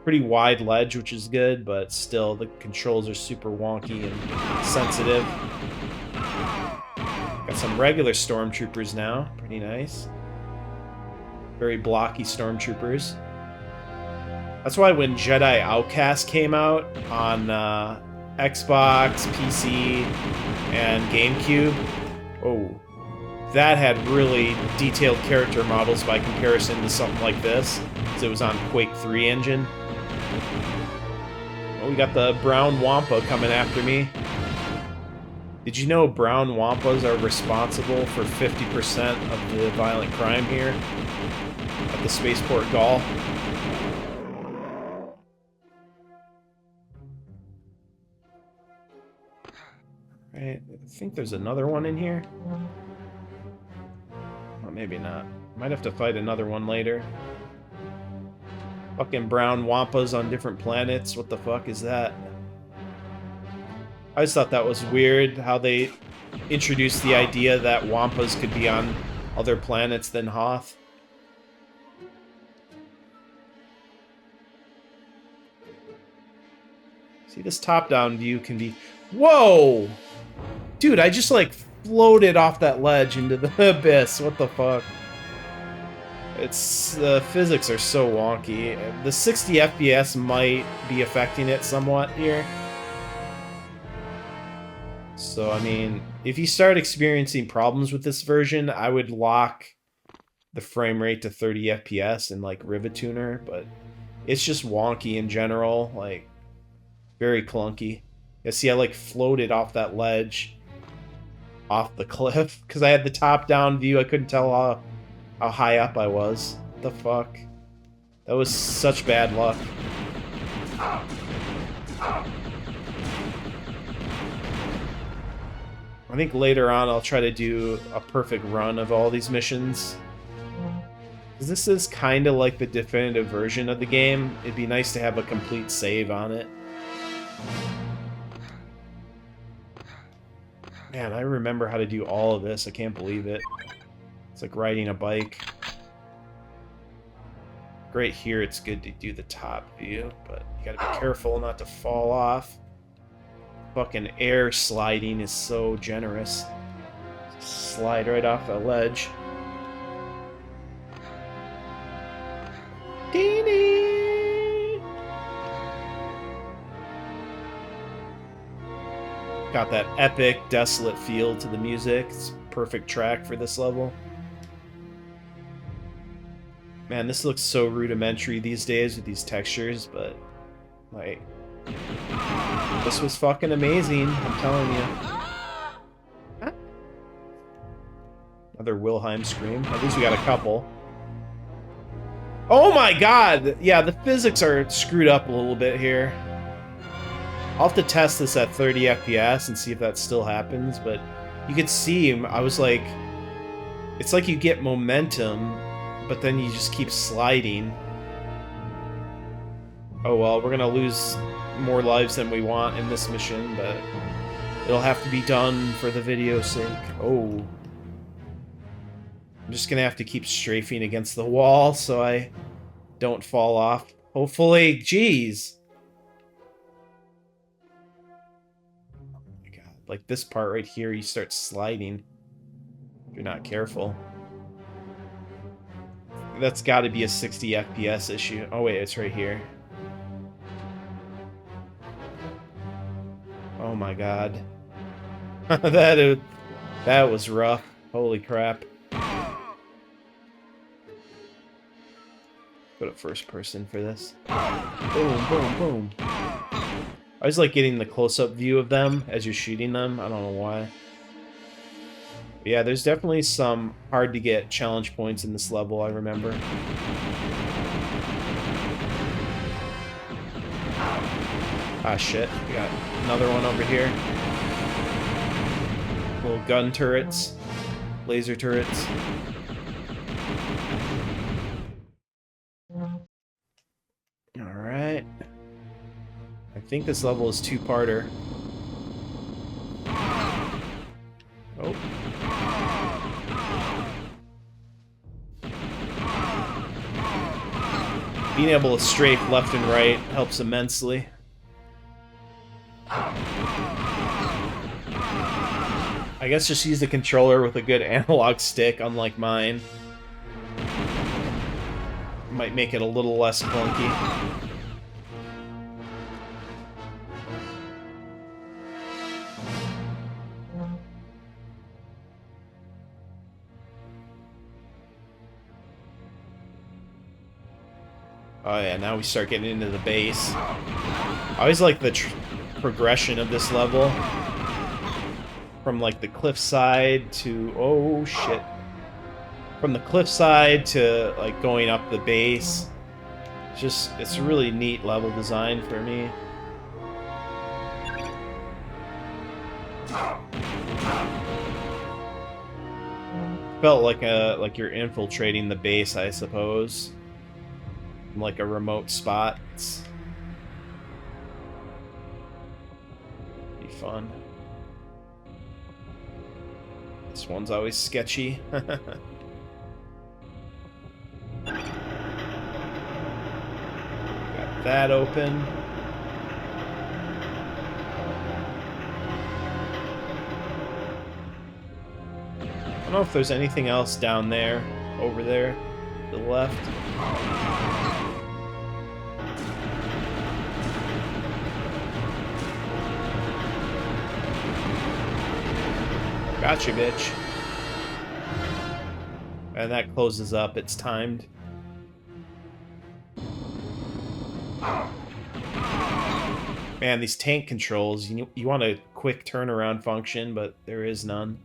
Pretty wide ledge, which is good, but still the controls are super wonky and sensitive. Got some regular stormtroopers now. Pretty nice. Very blocky stormtroopers. That's why when Jedi Outcast came out on Xbox, PC, and GameCube, oh, that had really detailed character models by comparison to something like this, because it was on Quake 3 engine. Well, we got the brown Wampa coming after me. Did you know brown Wampas are responsible for 50% of the violent crime here at the Spaceport Gall? Right, I think there's another one in here. Well, maybe not. Might have to fight another one later. Fucking brown Wampas on different planets. What the fuck is that? I just thought that was weird how they introduced the idea that Wampas could be on other planets than Hoth. See, this top-down view can be... Whoa! Dude, I just, like, floated off that ledge into the abyss. What the fuck? It's... the physics are so wonky. The 60 FPS might be affecting it somewhat here. So, I mean, if you start experiencing problems with this version, I would lock the frame rate to 30 FPS and, like, Rivet Tuner, but it's just wonky in general, like, very clunky. Yeah, see, I, like, floated off that ledge, off the cliff, because I had the top-down view. I couldn't tell how high up I was. What the fuck? That was such bad luck. I think later on I'll try to do a perfect run of all these missions. Because this is kind of like the definitive version of the game. It'd be nice to have a complete save on it. Man, I remember how to do all of this. I can't believe it. It's like riding a bike. Great here, it's good to do the top view, but you gotta be careful not to fall off. Fucking air sliding is so generous. Slide right off the ledge. Dee-dee! Got that epic, desolate feel to the music. It's a perfect track for this level. Man, this looks so rudimentary these days with these textures, but like, this was fucking amazing, I'm telling you. Huh? Another Wilhelm scream. At least we got a couple. Oh my god! Yeah, the physics are screwed up a little bit here. I'll have to test this at 30 FPS and see if that still happens, but you could see, I was like... It's like you get momentum, but then you just keep sliding. Oh well, we're gonna lose more lives than we want in this mission, but it'll have to be done for the video's sake. Oh. I'm just gonna have to keep strafing against the wall so I don't fall off. Hopefully, jeez. Oh my god, like this part right here, you start sliding if you're not careful. that's got to be a 60 FPS issue. Oh wait, it's right here. Oh my god. That was rough. Holy crap. Go to first person for this. Boom, boom, boom. I always like getting the close-up view of them as you're shooting them. I don't know why. But yeah, there's definitely some hard-to-get challenge points in this level, I remember. Ah, shit. We got another one over here. Little gun turrets. Laser turrets. Alright. I think this level is two-parter. Oh. Being able to strafe left and right helps immensely. I guess just use the controller with a good analog stick, unlike mine. Might make it a little less clunky. Oh yeah, now we start getting into the base. I always like the progression of this level. From like the cliffside to... oh shit. From the cliffside to like going up the base. It's a really neat level design for me. Felt like you're infiltrating the base, I suppose. From like a remote spot. Be fun. This one's always sketchy. Got that open. I don't know if there's anything else down there, over there, to the left. Gotcha, bitch. And that closes up. It's timed. Man, these tank controls, you want a quick turnaround function, but there is none.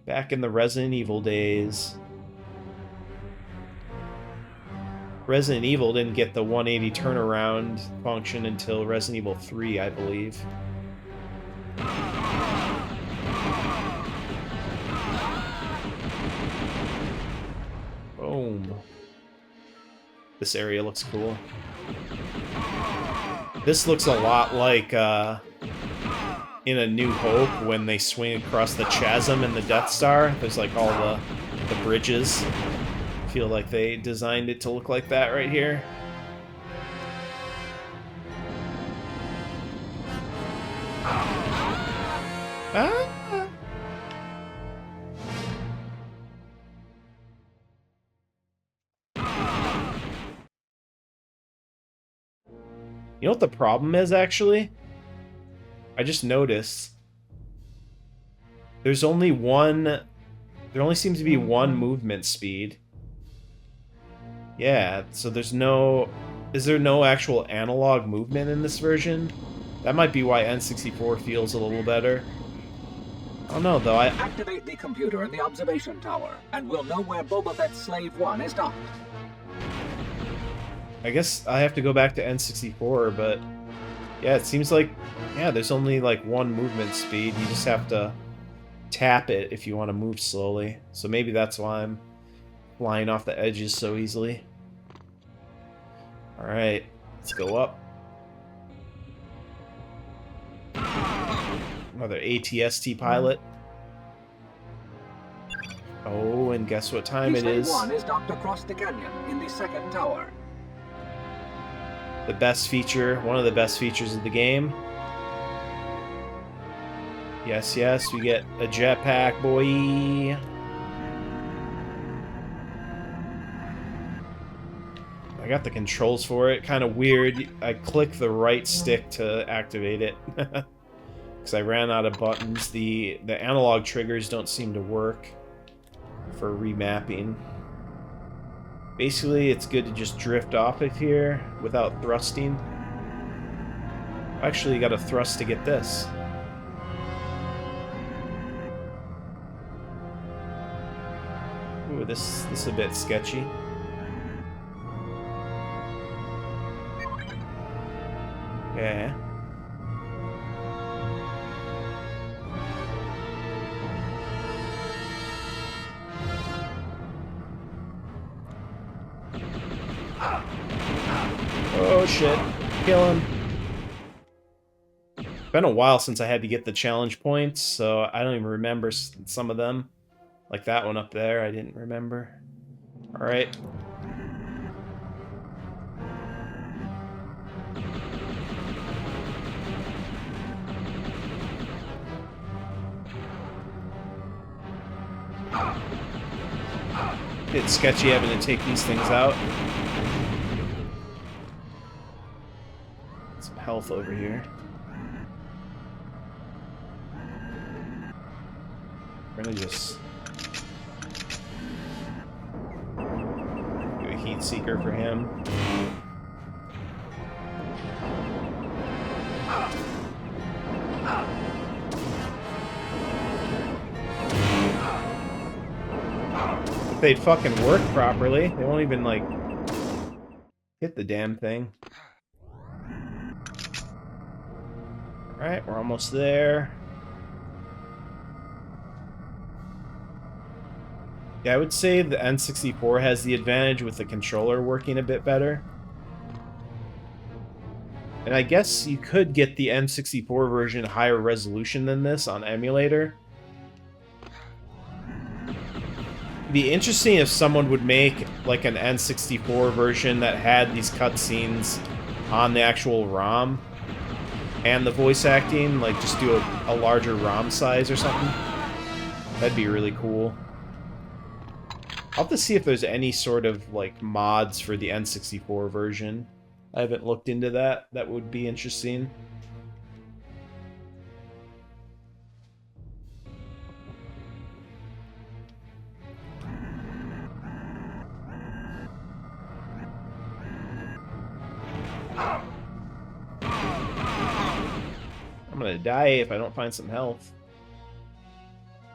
Back in the Resident Evil days. Resident Evil didn't get the 180 turnaround function until Resident Evil 3, I believe. Boom. This area looks cool. This looks a lot like in A New Hope when they swing across the chasm in the Death Star. There's like all the bridges. I feel like they designed it to look like that right here. Ah. You know what the problem is, actually? I just noticed. There only seems to be one movement speed. Yeah, so is there no actual analog movement in this version? That might be why N64 feels a little better. I don't know, though. Activate the computer in the observation tower, and we'll know where Boba Fett's Slave 1 is docked. I guess I have to go back to N64, but yeah, it seems like, yeah, there's only like one movement speed. You just have to tap it if you want to move slowly. So maybe that's why I'm flying off the edges so easily. Alright, let's go up. Another ATST pilot. Oh, and guess what time it is? Slave 1 is docked across the canyon in the second tower. The best feature, one of the best features of the game. Yes, yes, we get a jetpack, boy. got the controls for it. Kind of weird. I click the right stick to activate it. Because I ran out of buttons. The analog triggers don't seem to work for remapping. Basically, it's good to just drift off of here without thrusting. Actually, you got to thrust to get this. Ooh, this is a bit sketchy. Okay. Oh shit. Kill him. Been a while since I had to get the challenge points, so I don't even remember some of them. Like that one up there, I didn't remember. Alright. It's sketchy having to take these things out. Some health over here. We're gonna just do a heat seeker for him. If they'd fucking work properly, they won't even like hit the damn thing. Alright, we're almost there. Yeah, I would say the N64 has the advantage with the controller working a bit better. And I guess you could get the N64 version higher resolution than this on emulator. It'd be interesting if someone would make like an N64 version that had these cutscenes on the actual ROM and the voice acting, like just do a larger ROM size or something. That'd be really cool. I'll have to see if there's any sort of like mods for the N64 version. I haven't looked into that. That would be interesting. I'm gonna die if I don't find some health.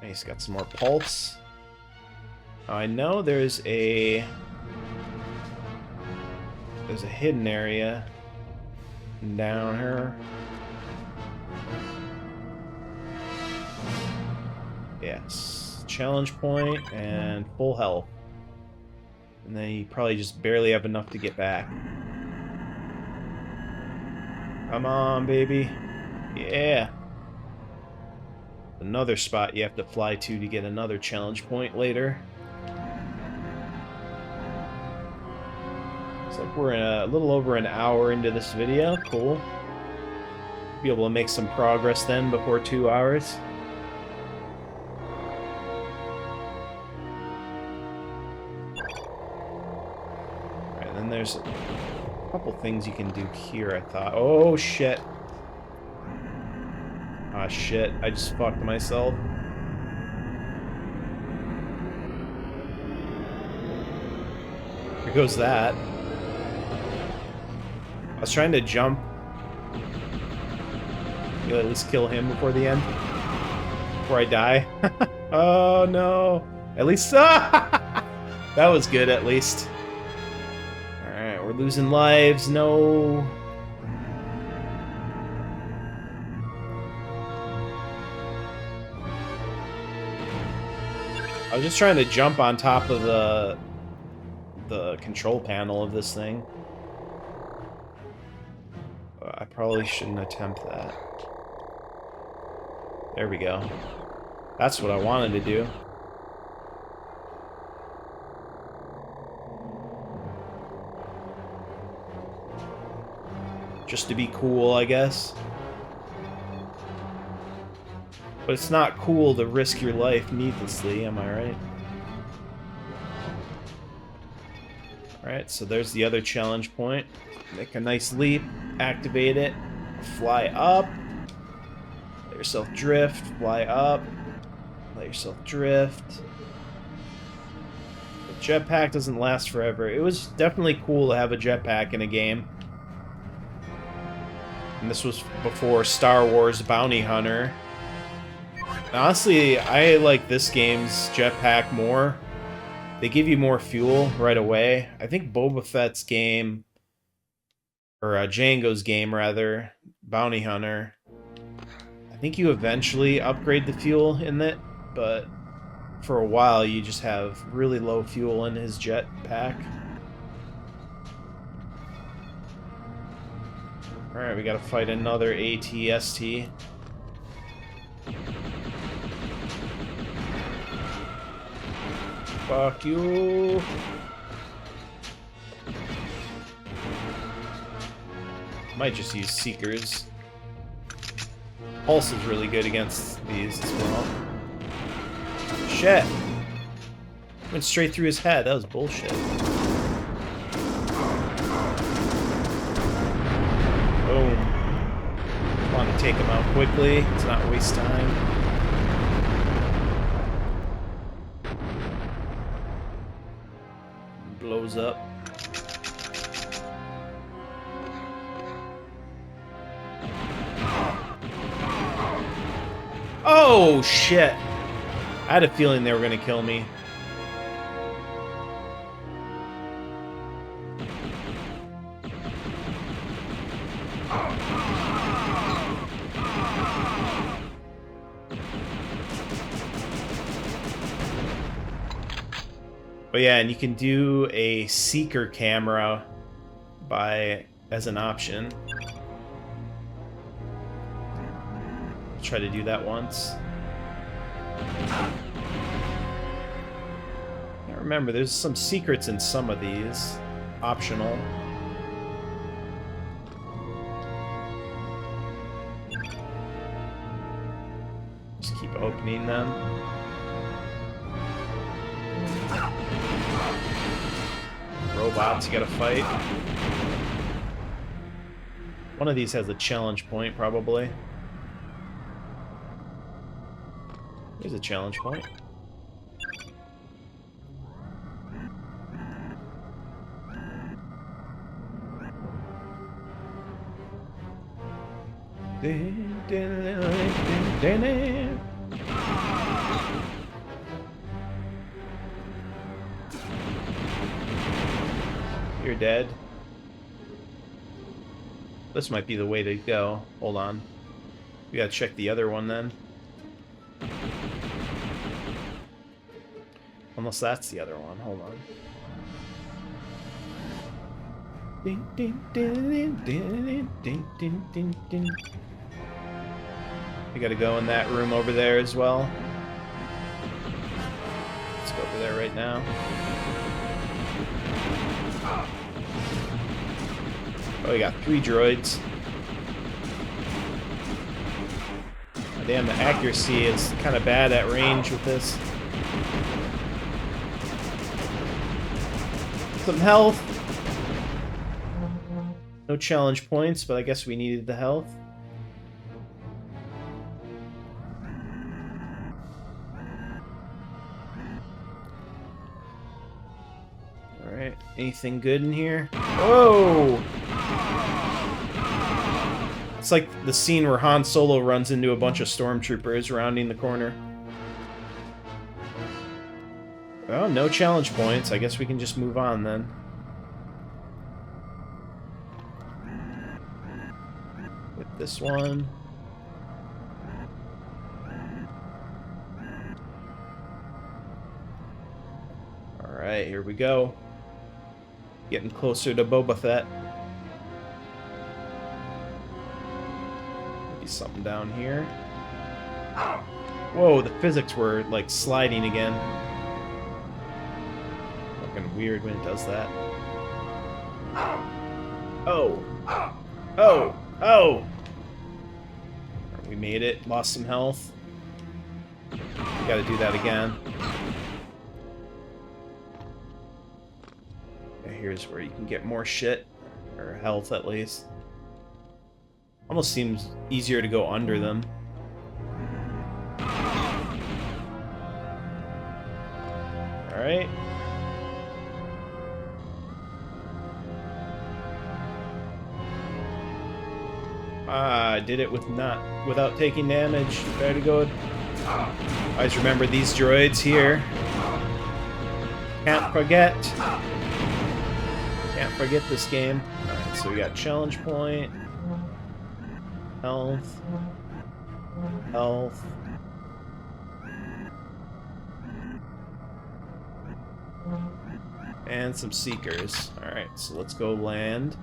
He's got some more pulse. I know there's a hidden area down here. Yes, challenge point and full health. And then you probably just barely have enough to get back. Come on, baby. Yeah. Another spot you have to fly to get another challenge point later. Looks like we're a little over an hour into this video. Cool. Be able to make some progress then before 2 hours. Alright, then there's a couple things you can do here, I thought. Oh, shit. Ah, shit. I just fucked myself. Here goes that. I was trying to jump. You'll at least kill him before the end. Before I die. Oh, no. At least... that was good, at least. Alright, we're losing lives. No... I was just trying to jump on top of the control panel of this thing. I probably shouldn't attempt that. There we go. That's what I wanted to do. Just to be cool, I guess. But it's not cool to risk your life needlessly, am I right? Alright, so there's the other challenge point. Make a nice leap, activate it, fly up, let yourself drift, fly up, let yourself drift. The jetpack doesn't last forever. It was definitely cool to have a jetpack in a game. And this was before Star Wars Bounty Hunter. Honestly, I like this game's jetpack more. They give you more fuel right away. I think Boba Fett's game, or Django's game rather, Bounty Hunter, I think you eventually upgrade the fuel in it, but for a while you just have really low fuel in his jetpack. Alright, we gotta fight another AT-ST. Fuck you. Might just use Seekers. Pulse is really good against these as well. Shit! Went straight through his head. That was bullshit. Boom. Want to take him out quickly to not waste time. Blows up. Oh shit! I had a feeling they were gonna kill me. But yeah, and you can do a seeker camera as an option. Try to do that once. Now remember, there's some secrets in some of these. Optional. Just keep opening them. Robots you gotta fight. One of these has a challenge point, probably. Here's a challenge point. You're dead. This might be the way to go. Hold on. We gotta check the other one then. Unless that's the other one. Hold on. Ding, ding, ding, ding, ding, ding, ding, ding, ding. We gotta go in that room over there as well. Let's go over there right now. Oh, we got 3 droids. Oh, damn, the accuracy is kind of bad at range with this. Some health. No challenge points, but I guess we needed the health. Alright, anything good in here? Whoa! It's like the scene where Han Solo runs into a bunch of stormtroopers rounding the corner. Well, no challenge points. I guess we can just move on then. Get this one. Alright, here we go. Getting closer to Boba Fett. Maybe something down here. Whoa, the physics were like sliding again. Fucking weird when it does that. Oh! Oh! Oh! We made it. Lost some health. Gotta do that again. Yeah, here's where you can get more shit. Or health, at least. Almost seems easier to go under them. Alright. I did it without taking damage. Very good. Always remember these droids here. Can't forget. Can't forget this game. Alright, so we got challenge point. Health. Health. And some seekers. Alright, so let's go land.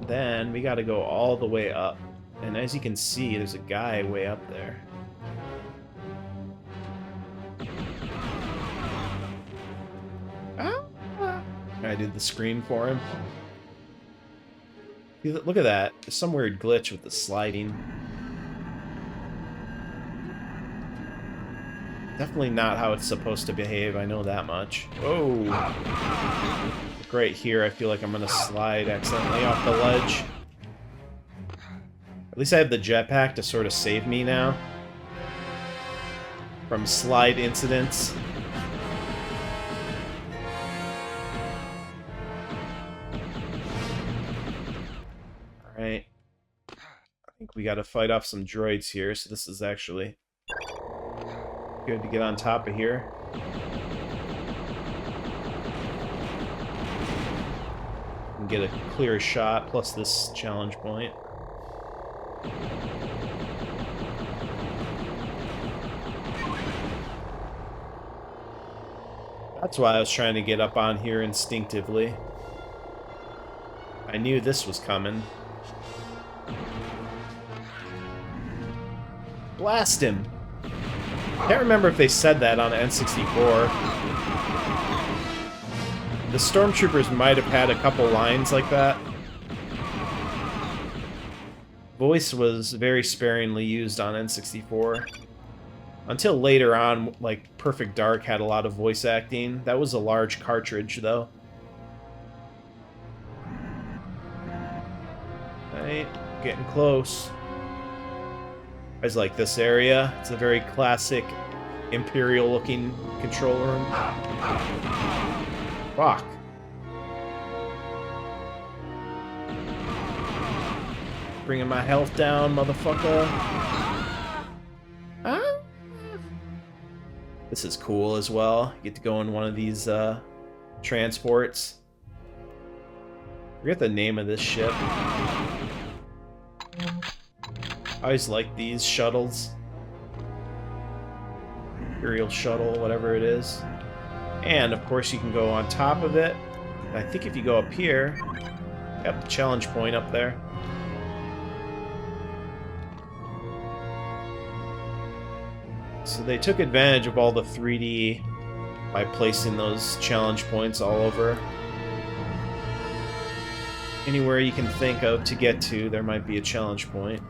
Then we gotta go all the way up. And as you can see, there's a guy way up there. I did the screen for him. Look at that. There's some weird glitch with the sliding. Definitely not how it's supposed to behave, I know that much. Oh! Right here, I feel like I'm gonna slide accidentally off the ledge. At least I have the jetpack to sort of save me now from slide incidents. Alright. I think we gotta fight off some droids here, so this is actually good to get on top of here. And get a clear shot, plus this challenge point. That's why I was trying to get up on here instinctively. I knew this was coming. Blast him! Can't remember if they said that on N64. The stormtroopers might have had a couple lines like that. Voice was very sparingly used on N64. Until later on, like, Perfect Dark had a lot of voice acting. That was a large cartridge, though. Alright, getting close. I just like this area. It's a very classic Imperial-looking control room. Fuck. Bringing my health down, motherfucker. Ah. This is cool as well. You get to go in one of these transports. I forget the name of this ship. I always like these shuttles. Imperial shuttle, whatever it is. And, of course, you can go on top of it. And I think if you go up here... Yep, the challenge point up there. So they took advantage of all the 3D by placing those challenge points all over. Anywhere you can think of to get to, there might be a challenge point.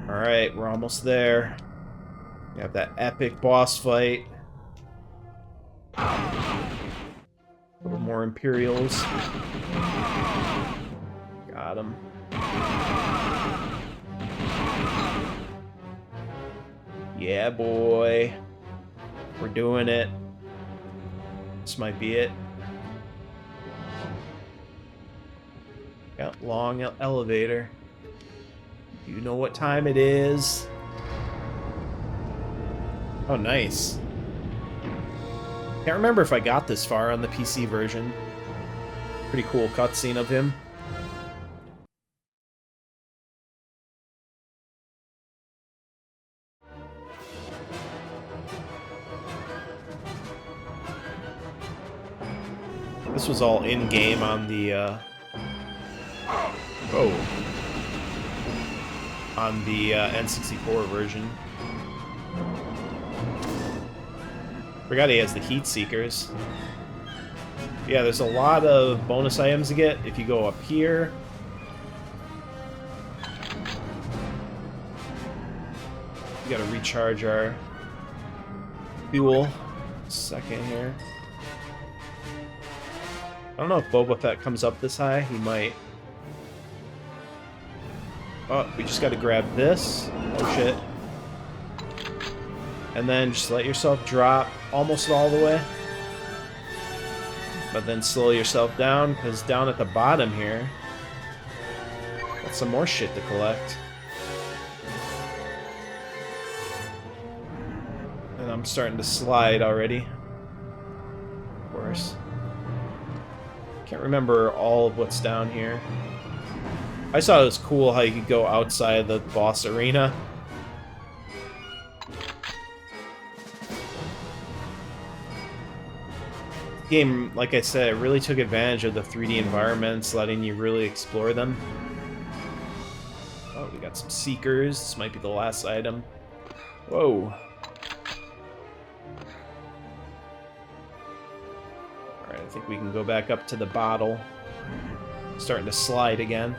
Alright, we're almost there. We have that epic boss fight. A little more Imperials. Got him. Yeah, boy. We're doing it. This might be it. Got long elevator. You know what time it is. Oh, nice. Can't remember if I got this far on the PC version. Pretty cool cutscene of him. This was all in-game on the, on the N64 version. Forgot he has the heat seekers. Yeah, there's a lot of bonus items to get if you go up here. We gotta recharge our fuel. Second here. I don't know if Boba Fett comes up this high. He might. Oh, we just gotta grab this. Oh shit. And then just let yourself drop almost all the way. But then slow yourself down, because down at the bottom here, got some more shit to collect. And I'm starting to slide already. Of course. Can't remember all of what's down here. I thought it was cool how you could go outside the boss arena. Game, like I said, really took advantage of the 3D environments, letting you really explore them. Oh, we got some Seekers. This might be the last item. Whoa. Alright, I think we can go back up to the bottle. Starting to slide again.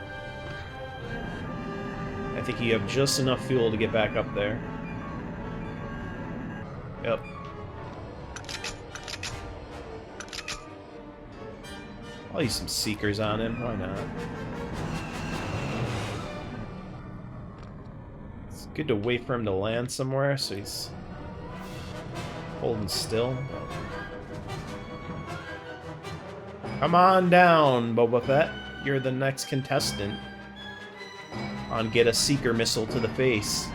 I think you have just enough fuel to get back up there. Yep. I'll use some Seekers on him, why not? It's good to wait for him to land somewhere, so he's holding still. Come on down, Boba Fett. You're the next contestant on Get a Seeker Missile to the Face.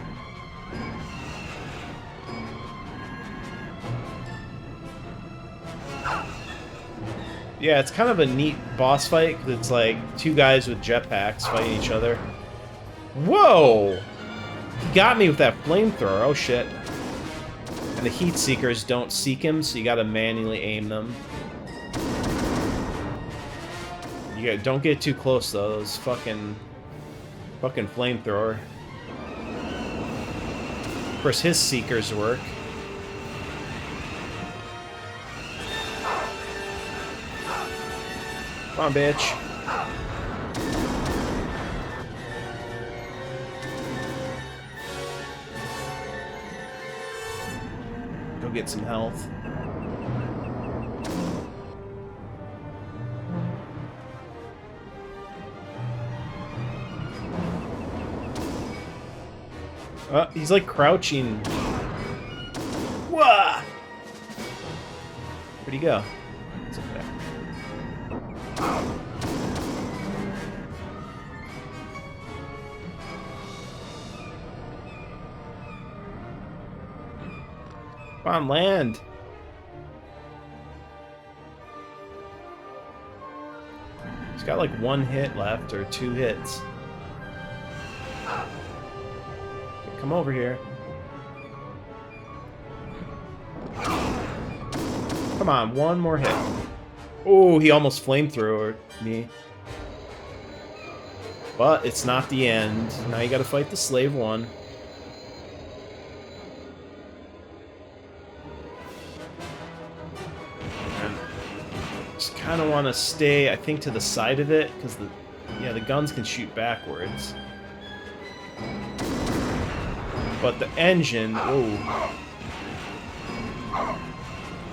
Yeah, it's kind of a neat boss fight, because it's like two guys with jetpacks fighting each other. Whoa! He got me with that flamethrower, oh shit. And the heat seekers don't seek him, so you gotta manually aim them. Don't get too close though, those fucking flamethrower. Of course his seekers work. Come on, bitch. Go get some health. He's like crouching. Whoa! Where'd he go? It's okay. Come on, land. He's got like one hit left, or two hits. Come over here. Come on, one more hit. Oh, he almost flamethrowered me. But it's not the end. Now you gotta fight the slave one. And just kind of want to stay, I think, to the side of it, because the guns can shoot backwards. But the engine, oh.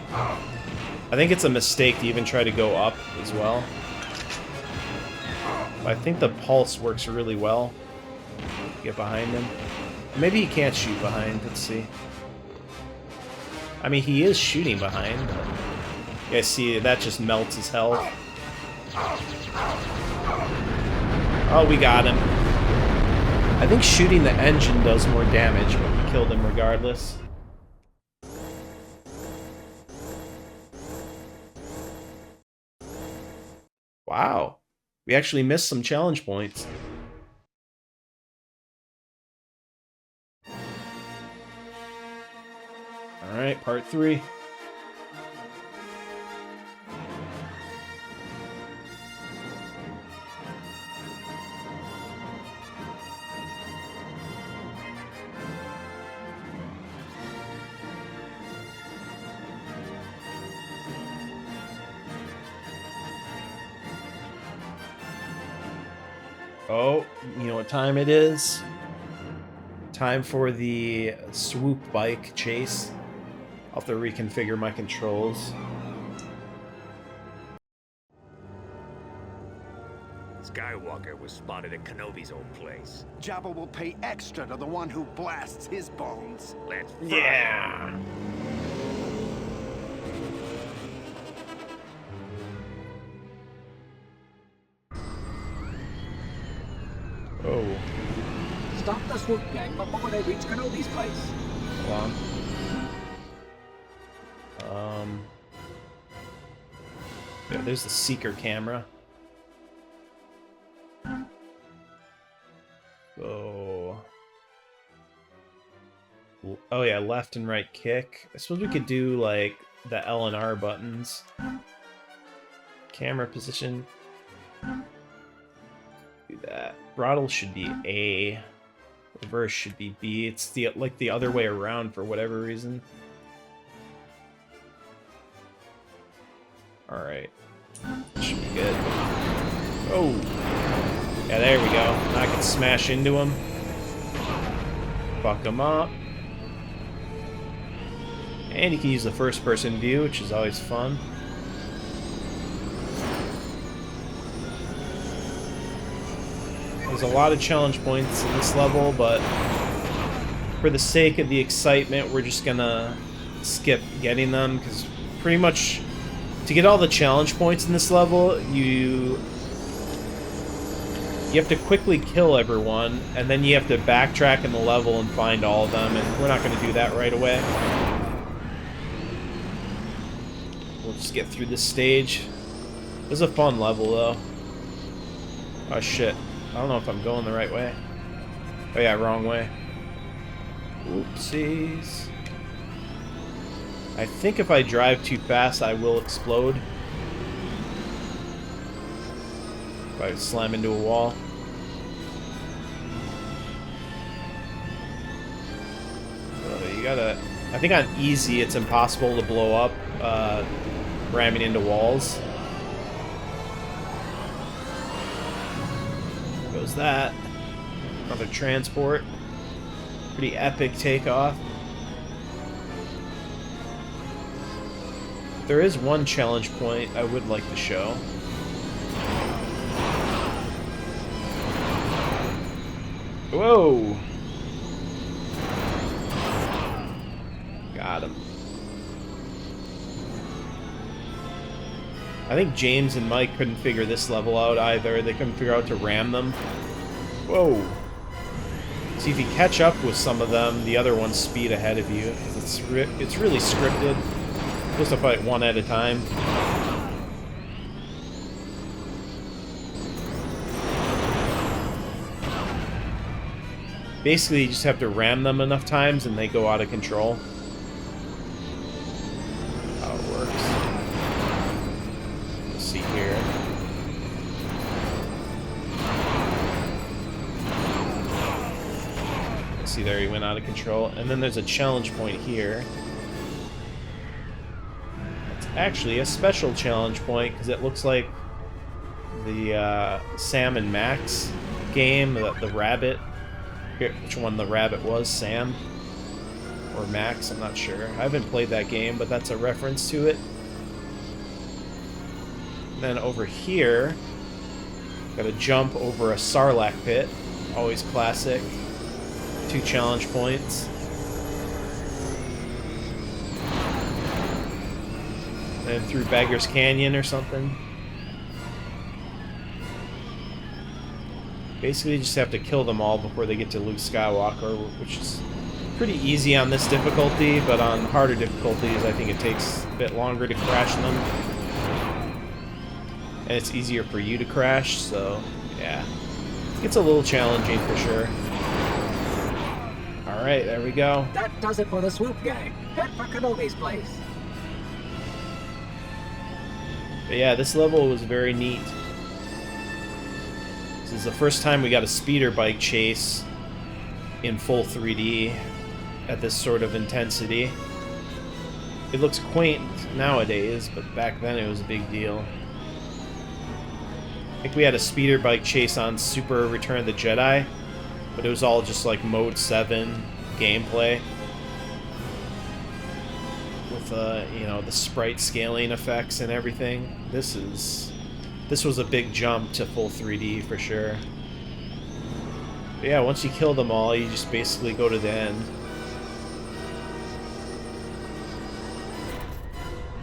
I think it's a mistake to even try to go up as well. But I think the pulse works really well. Get behind him. Maybe he can't shoot behind, let's see. I mean, he is shooting behind, but you guys see, that just melts his health. Oh, we got him. I think shooting the engine does more damage, but we killed him regardless. Wow. We actually missed some challenge points. Alright, part 3. Oh, you know what time it is? Time for the swoop bike chase. I'll have to reconfigure my controls. Skywalker was spotted at Kenobi's old place. Jabba will pay extra to the one who blasts his bones. Let's fry Yeah. Oh, Stop the swoop gang before they reach Kenobi's place. hold on. Yeah, there's the seeker camera. Oh yeah, left and right kick. I suppose we could do like the L and R buttons. Camera position. Do that. Throttle should be A. Reverse should be B. It's the like the other way around for whatever reason. All right, should be good. Oh, yeah, there we go. Now I can smash into him. Fuck him up. And you can use the first-person view, which is always fun. There's a lot of challenge points in this level, but for the sake of the excitement, we're just gonna skip getting them, because pretty much to get all the challenge points in this level, you have to quickly kill everyone, and then you have to backtrack in the level and find all of them, and we're not going to do that right away. We'll just get through this stage. This is a fun level, though. Oh, shit. I don't know if I'm going the right way. Oh, yeah, wrong way. Oopsies. I think if I drive too fast, I will explode. If I slam into a wall. So you gotta... I think on easy, it's impossible to blow up ramming into walls. There goes that. Another transport. Pretty epic takeoff. There is one challenge point I would like to show. Whoa! Got him. I think James and Mike couldn't figure this level out either. They couldn't figure out to ram them. Whoa! See, if you catch up with some of them, the other ones speed ahead of you. It's really scripted. You're supposed to fight one at a time. Basically, you just have to ram them enough times and they go out of control. How it works. Let's see here. See, there he went out of control. And then there's a challenge point here. It's actually a special challenge point because it looks like the Sam and Max game, the rabbit. Which one the rabbit was, Sam or Max, I'm not sure. I haven't played that game, but that's a reference to it. And then over here, gotta jump over a Sarlacc pit, always classic. 2 challenge points. And through Beggar's Canyon or something. Basically, you just have to kill them all before they get to Luke Skywalker, which is pretty easy on this difficulty, but on harder difficulties, I think it takes a bit longer to crash them. And it's easier for you to crash, so yeah. It's a little challenging for sure. Alright, there we go. That does it for the swoop gang. Head for Kenobi's place. But yeah, this level was very neat. This is the first time we got a speeder bike chase in full 3D at this sort of intensity. It looks quaint nowadays, but back then it was a big deal. I think we had a speeder bike chase on Super Return of the Jedi, but it was all just like Mode 7 gameplay. you know, the sprite scaling effects and everything. This was a big jump to full 3D for sure. But yeah, once you kill them all, you just basically go to the end.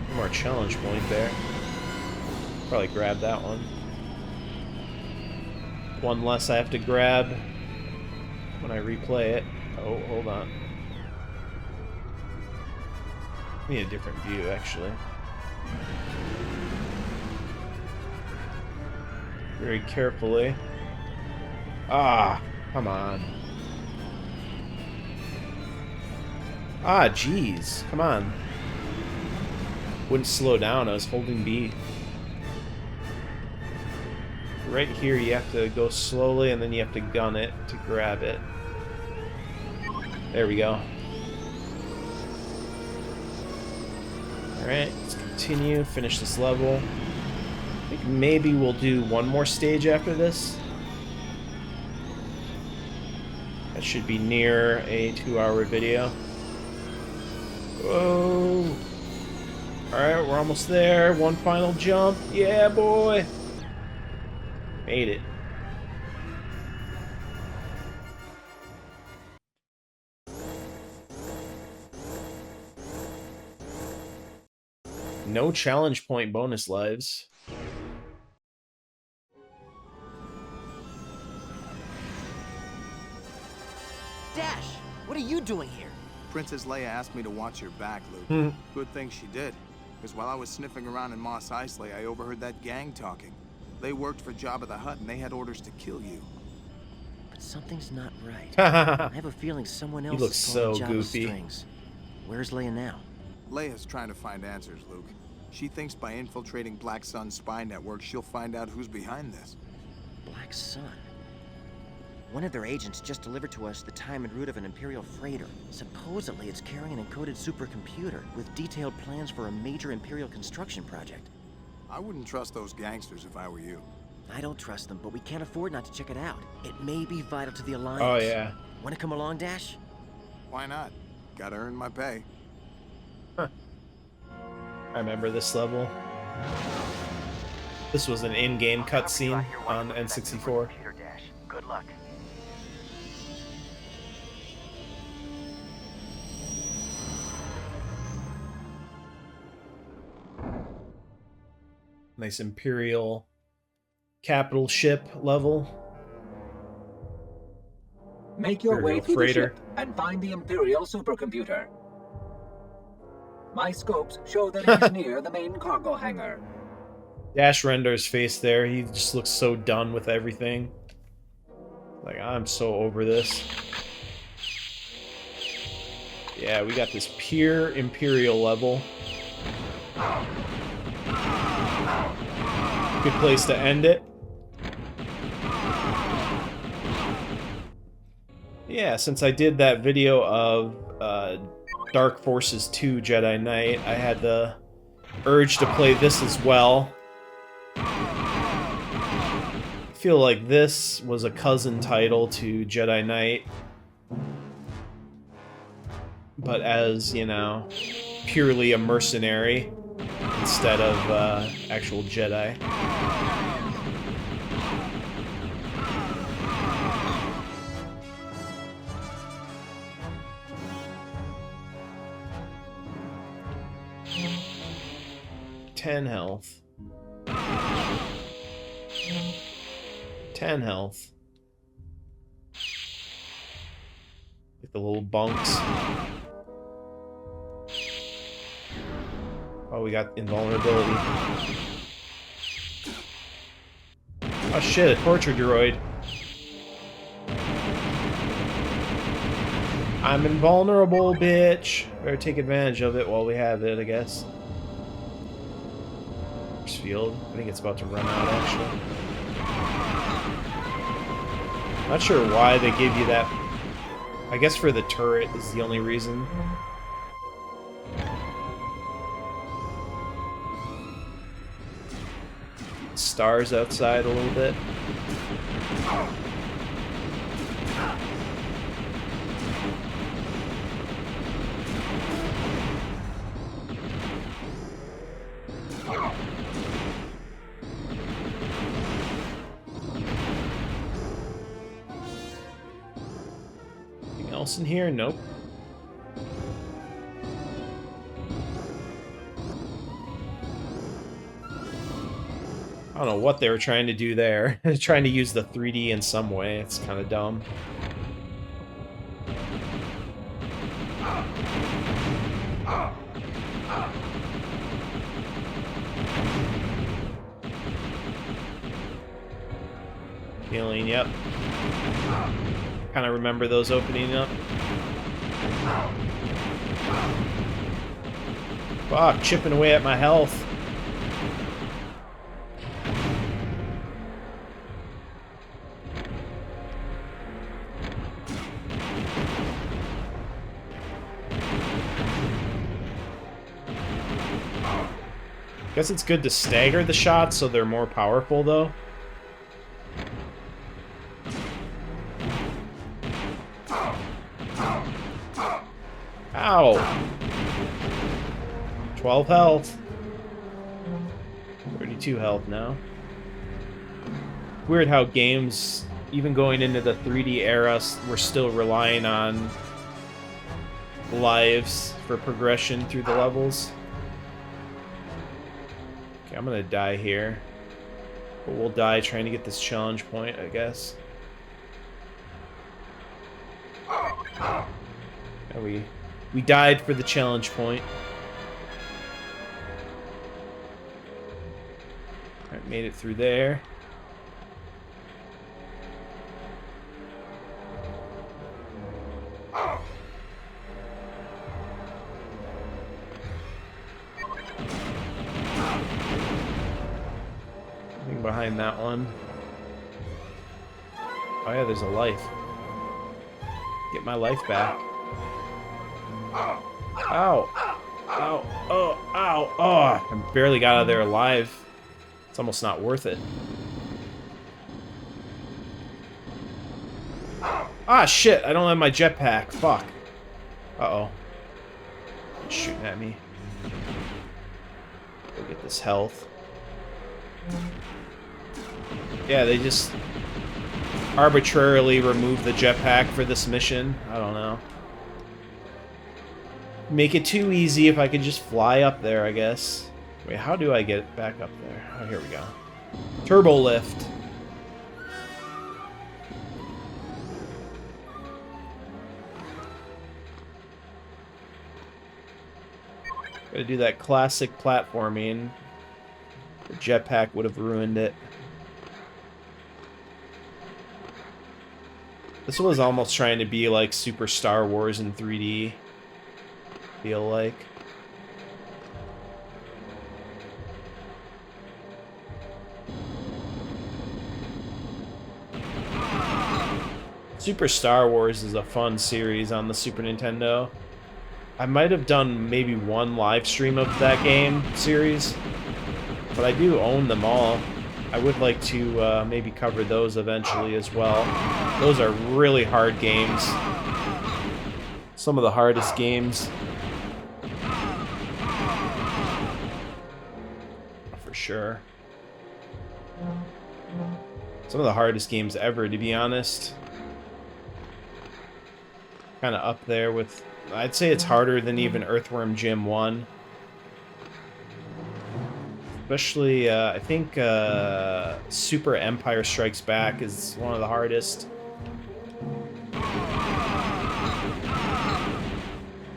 One more challenge point there. Probably grab that one. One less I have to grab when I replay it. Oh, hold on. Need a different view, actually. Very carefully. Ah, come on. Ah, jeez. Come on. Wouldn't slow down. I was holding B. Right here, you have to go slowly, and then you have to gun it to grab it. There we go. Alright, let's continue, finish this level. I think maybe we'll do one more stage after this. That should be near a 2-hour video. Whoa! Alright, we're almost there. One final jump. Yeah, boy! Made it. No challenge point bonus lives. Dash, what are you doing here? Princess Leia asked me to watch your back, Luke. Good thing she did. Because while I was sniffing around in Mos Eisley, I overheard that gang talking. They worked for Jabba the Hutt, and they had orders to kill you. But something's not right. I have a feeling someone else is pulling Jabba's strings. Where's Leia now? Leia's trying to find answers, Luke. She thinks by infiltrating Black Sun's spy network, she'll find out who's behind this. Black Sun? One of their agents just delivered to us the time and route of an Imperial freighter. Supposedly, it's carrying an encoded supercomputer with detailed plans for a major Imperial construction project. I wouldn't trust those gangsters if I were you. I don't trust them, but we can't afford not to check it out. It may be vital to the Alliance. Oh, yeah. Want to come along, Dash? Why not? Gotta earn my pay. Huh. I remember this level. This was an in-game cutscene on N64. Good luck. Nice Imperial capital ship level. Make your way Imperial through the freighter. ship and find the Imperial supercomputer. My scopes show that it's near the main cargo hangar. Dash Render's face there, he just looks so done with everything. Like, I'm so over this. Yeah, we got this pure Imperial level. Good place to end it. Yeah, since I did that video of Dark Forces 2 Jedi Knight, I had the urge to play this as well. I feel like this was a cousin title to Jedi Knight, but as, you know, purely a mercenary instead of actual Jedi. Health. 10 health. Like the little bunks. Oh, we got invulnerability. Oh shit, a torture droid. I'm invulnerable, bitch. Better take advantage of it while we have it, I guess. Field. I think it's about to run out, actually. Not sure why they give you that. I guess for the turret is the only reason. Stars outside a little bit. else in here? Nope. I don't know what they were trying to do there. Trying to use the 3D in some way. It's kind of dumb. Healing, yep. Kind of remember those opening up. Fuck, chipping away at my health. Guess it's good to stagger the shots so they're more powerful, though. Ow! 12 health. 32 health now. Weird how games, even going into the 3D era, we're still relying on lives for progression through the levels. Okay, I'm gonna die here. But we'll die trying to get this challenge point, I guess. Yeah, we died for the challenge point. Alright, made it through there. Nothing behind that one. Oh yeah, there's a life. Get my life back. Ow. Ow. Oh, ow. Oh, I barely got out of there alive. It's almost not worth it. Ah, shit. I don't have my jetpack. Fuck. Uh-oh. It's shooting at me. Go get this health. Yeah, they just arbitrarily removed the jetpack for this mission. I don't know. Make it too easy if I could just fly up there, I guess. Wait, how do I get back up there? Oh, here we go. Turbo lift. Gotta do that classic platforming. The jetpack would have ruined it. This was almost trying to be like Super Star Wars in 3D. Feel like. Super Star Wars is a fun series on the Super Nintendo. I might have done maybe one live stream of that game series, but I do own them all. I would like to maybe cover those eventually as well. Those are really hard games. Some of the hardest games. For sure. Some of the hardest games ever, to be honest. Kind of up there with... I'd say it's harder than even Earthworm Jim 1. Especially, I think Super Empire Strikes Back is one of the hardest.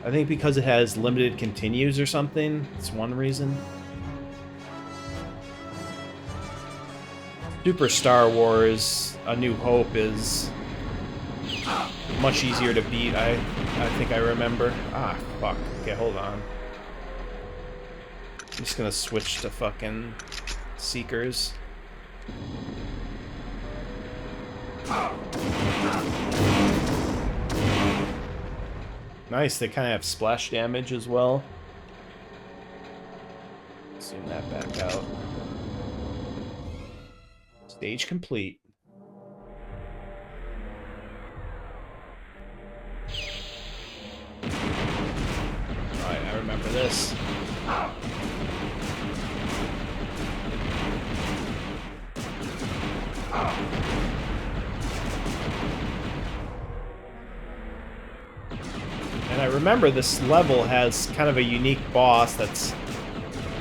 I think because it has limited continues or something. It's one reason. Super Star Wars A New Hope is much easier to beat, I think I remember. Ah, fuck. Okay, hold on. I'm just gonna switch to fucking Seekers. Nice, they kind of have splash damage as well. Zoom that back out. Stage complete. Alright, I remember this. remember, this level has kind of a unique boss that's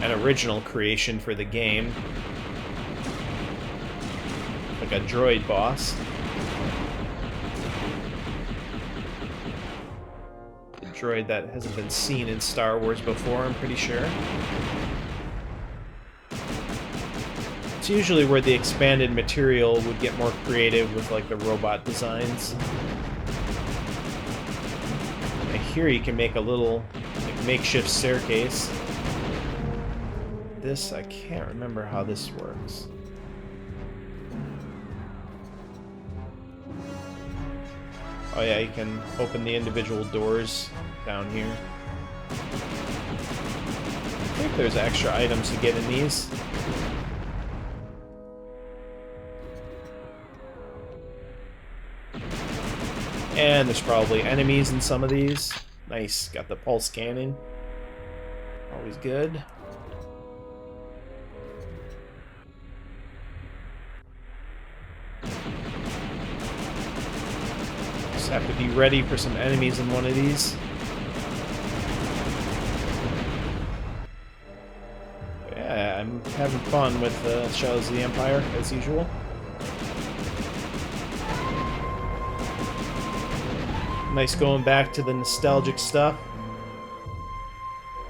an original creation for the game. Like a droid boss. A droid that hasn't been seen in Star Wars before, I'm pretty sure. It's usually where the expanded material would get more creative with like the robot designs. Here you can make a little like, makeshift staircase. This, I can't remember how this works. Oh yeah, you can open the individual doors down here. I think there's extra items to get in these. And there's probably enemies in some of these. Nice, got the pulse cannon. Always good. Just have to be ready for some enemies in one of these. Yeah, I'm having fun with Shadows of the Empire, as usual. Nice going back to the nostalgic stuff.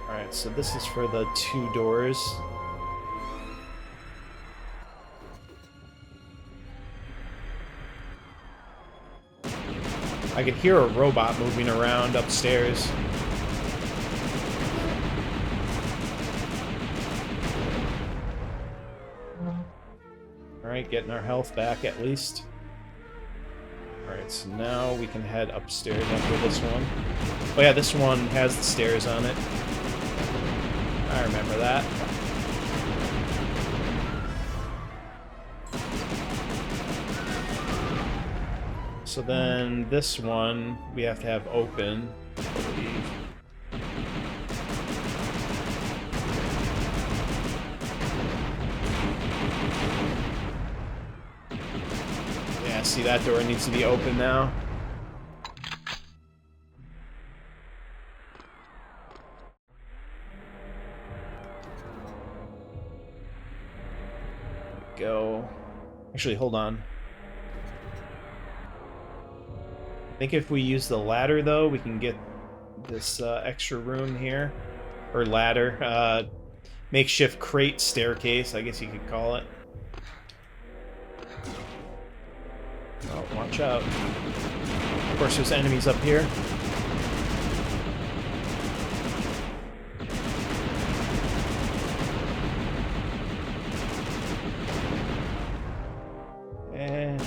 Alright, so this is for the 2 doors. I could hear a robot moving around upstairs. Alright, getting our health back at least. Alright, so now we can head upstairs after this one. Oh yeah, this one has the stairs on it. I remember that. So then this one we have to have open, I believe. See, that door needs to be open now. There we go. Actually, hold on. I think if we use the ladder, though, we can get this extra room here. Or ladder. Makeshift crate staircase, I guess you could call it. Oh, watch out. Of course, there's enemies up here. And...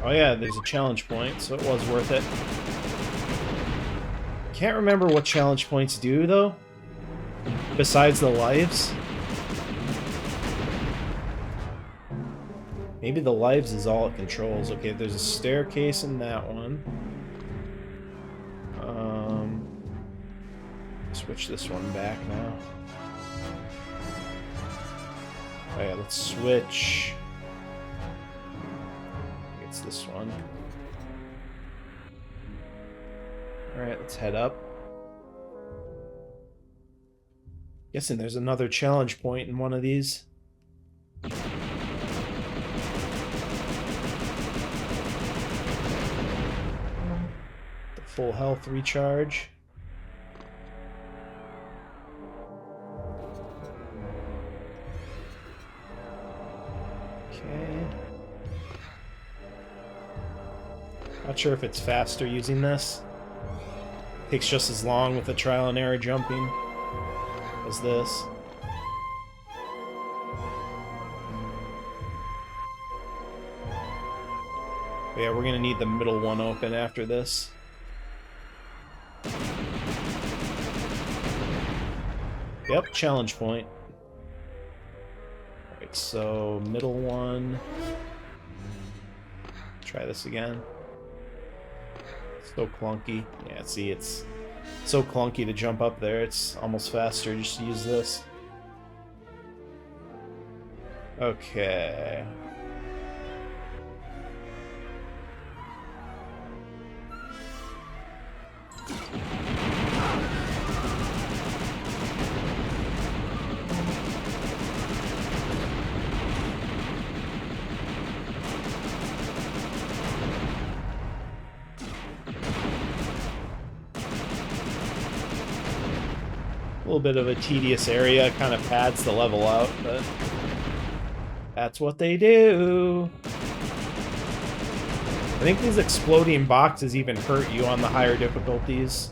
oh yeah, there's a challenge point, so it was worth it. Can't remember what challenge points do, though. Besides the lives. Maybe the lives is all it controls. Okay, there's a staircase in that one. Switch this one back now. Oh yeah, let's switch. I think it's this one. Alright, let's head up. Guessing there's another challenge point in one of these. Full health recharge. Okay. Not sure if it's faster using this. Takes just as long with the trial and error jumping as this. But yeah, we're gonna need the middle one open after this. Yep, challenge point. Alright, so middle one. Try this again. So clunky. Yeah, see, it's so clunky to jump up there. It's almost faster just to use this. Okay. little bit of a tedious area, kind of pads the level out, but that's what they do. I think these exploding boxes even hurt you on the higher difficulties.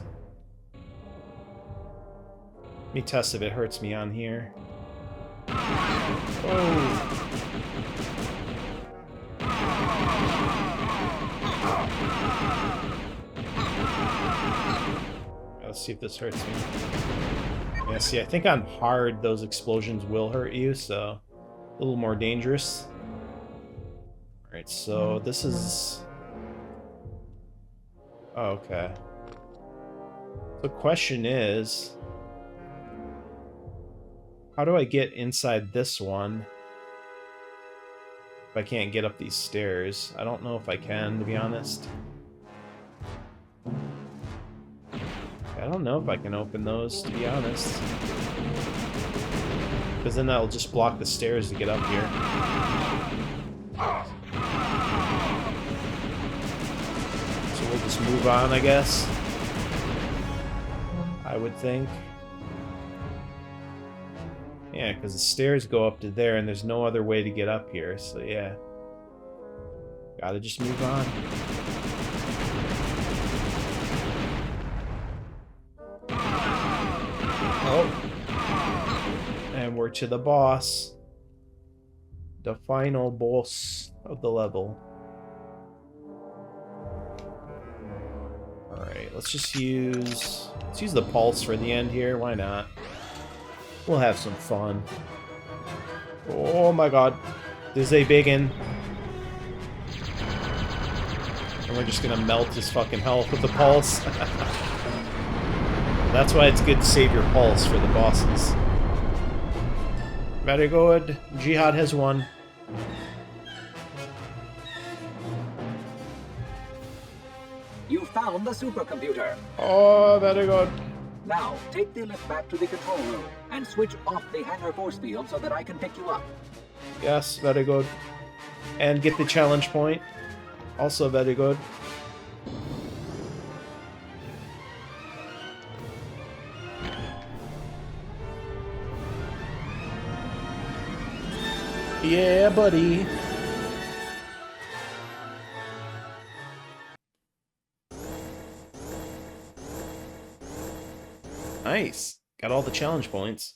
Let me test if it hurts me on here. Oh. Let's see if this hurts me. Yeah, see, I think on hard, those explosions will hurt you, so a little more dangerous. Alright, so this is... Oh, okay. The question is... How do I get inside this one if I can't get up these stairs? I don't know if I can, to be honest. I don't know if I can open those, to be honest. Because then that'll just block the stairs to get up here. So we'll just move on, I guess. I would think. Yeah, because the stairs go up to there and there's no other way to get up here, so yeah. Gotta just move on. Oh. And we're to the boss. The final boss of the level. Alright, let's just use... Let's use the pulse for the end here, why not? We'll have some fun. Oh my god. This is a biggin. And we're just gonna melt his fucking health with the pulse. That's why it's good to save your pulse for the bosses. Very good. Jihad has won. You found the supercomputer. Oh, very good. Now, take the lift back to the control room and switch off the hangar force field so that I can pick you up. Yes, very good. And get the challenge point. Also very good. Yeah, buddy. Nice. Got all the challenge points.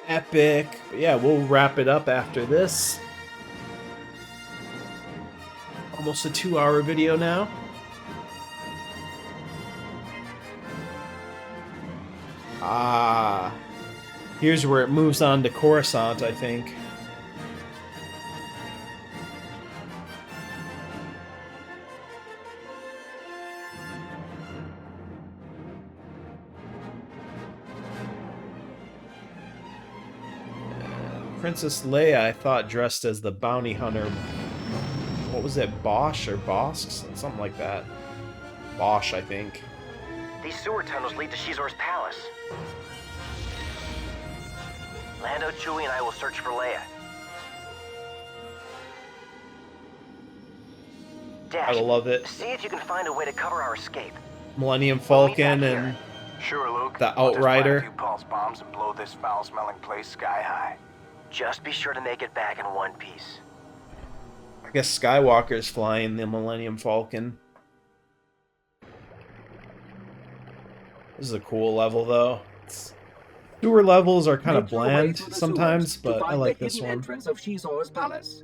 Epic. But yeah, we'll wrap it up after this. Almost a 2-hour video now. Ah. Here's where it moves on to Coruscant, I think. Princess Leia, I thought, dressed as the bounty hunter. What was it, Bosch or Bosks? Something like that. Bosch, I think. These sewer tunnels lead to Xizor's palace. Lando, Chewie, and I will search for Leia. Dash, I love it. See if you can find a way to cover our escape. Millennium Falcon and Sure, Luke. the We'll just plant Outrider. a few pulse bombs and blow this foul-smelling place sky high. Just be sure to make it back in one piece. I guess Skywalker's flying the Millennium Falcon. This is a cool level, though. Sewer levels are kind of Make your way bland through the sometimes, sewers to but find I like the this hidden one. entrance of Xizor's palace.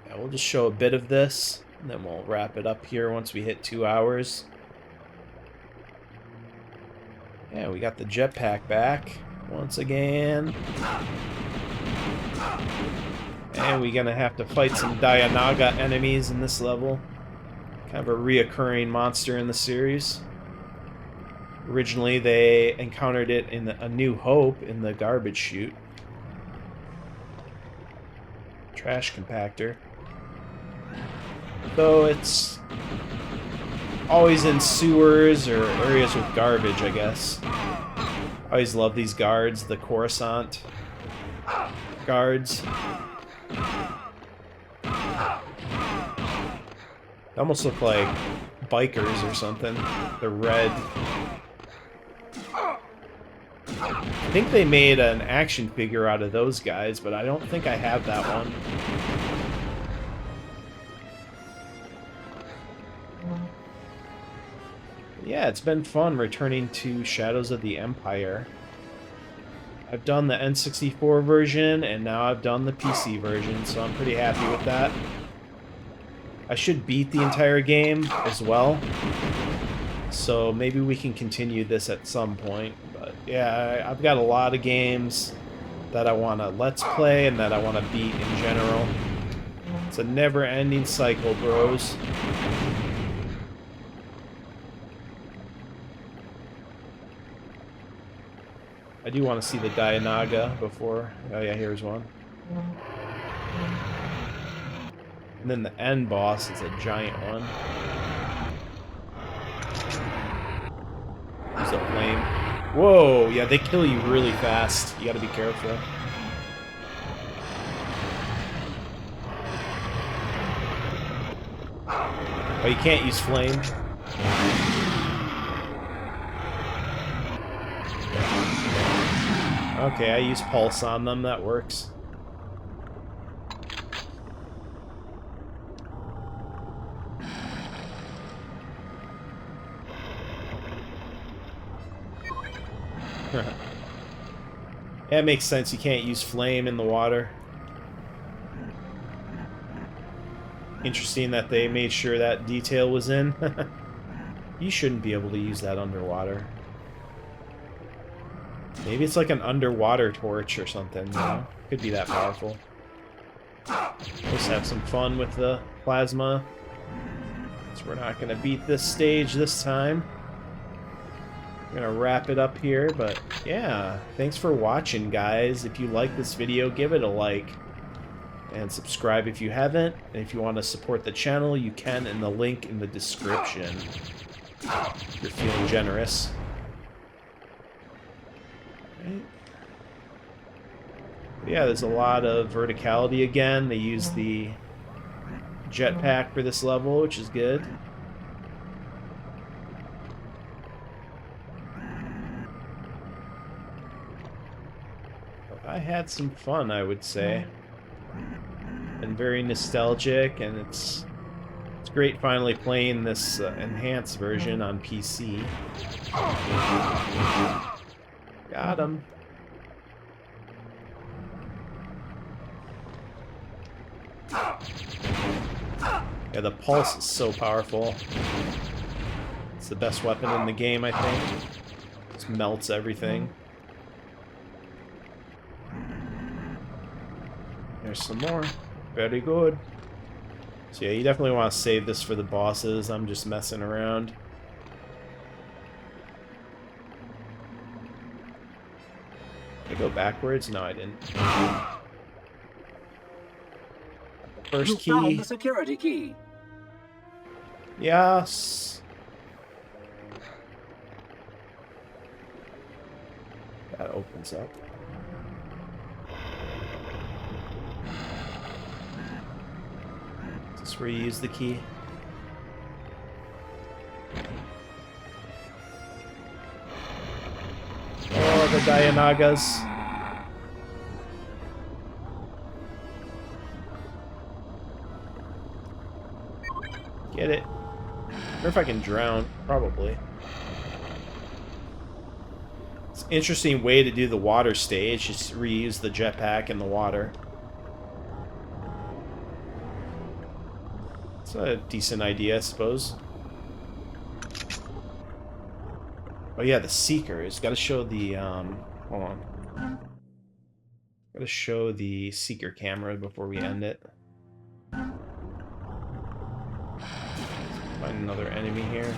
Yeah, we'll just show a bit of this, and then we'll wrap it up here once we hit 2 hours. Yeah, we got the jetpack back once again. And we're gonna have to fight some Dianoga enemies in this level. Kind of a reoccurring monster in the series. Originally, they encountered it in A New Hope in the garbage chute. Trash compactor. Though it's always in sewers or areas with garbage, I guess. I always love these guards, the Coruscant guards. They almost look like bikers or something. They're red. I think they made an action figure out of those guys, but I don't think I have that one. Yeah, it's been fun returning to Shadows of the Empire. I've done the N64 version, and now I've done the PC version, so I'm pretty happy with that. I should beat the entire game as well, so maybe we can continue this at some point. But yeah, I've got a lot of games that I want to let's play and that I want to beat in general. It's a never-ending cycle, bros. I do want to see the Dianoga before... Oh yeah, here's one. And then the end boss is a giant one. There's a flame. Whoa! Yeah, they kill you really fast. You gotta be careful. Oh, you can't use flame. Okay, I use pulse on them, that works. Yeah, it makes sense, you can't use flame in the water. Interesting that they made sure that detail was in. You shouldn't be able to use that underwater. Maybe it's like an underwater torch or something, you know? Could be that powerful. Let's have some fun with the plasma. So we're not going to beat this stage this time. We're going to wrap it up here, but yeah. Thanks for watching, guys. If you like this video, give it a like. And subscribe if you haven't. And if you want to support the channel, you can in the link in the description. If you're feeling generous. Right. Yeah, there's a lot of verticality again. They use the jetpack for this level, which is good. I had some fun, I would say. And very nostalgic, and it's great finally playing this enhanced version on PC. Got him. Yeah, the pulse is so powerful. It's the best weapon in the game, I think. Just melts everything. There's some more. Very good. So yeah, you definitely want to save this for the bosses. I'm just messing around. Did I go backwards? No, I didn't. First key. You found the security key. Yes. That opens up. Is this where you use the key? Oh, the Dianogas. Get it. I wonder if I can drown. Probably. It's an interesting way to do the water stage. Just reuse the jetpack in the water. It's a decent idea, I suppose. Oh yeah, the Seekers. Gotta show the, hold on. Gotta show the Seeker camera before we end it. Find another enemy here.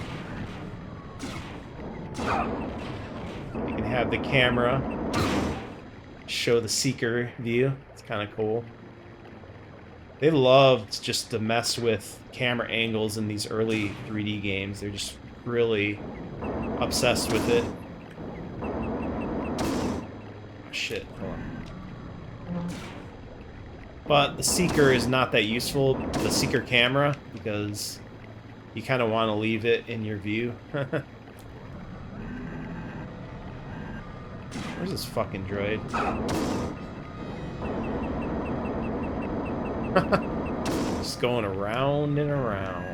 You can have the camera show the Seeker view. It's kind of cool. They loved just to mess with camera angles in these early 3D games. They're just really obsessed with it. Oh, shit, hold on. But the Seeker is not that useful, the Seeker camera, because you kind of want to leave it in your view. Where's this fucking droid? Just going around and around.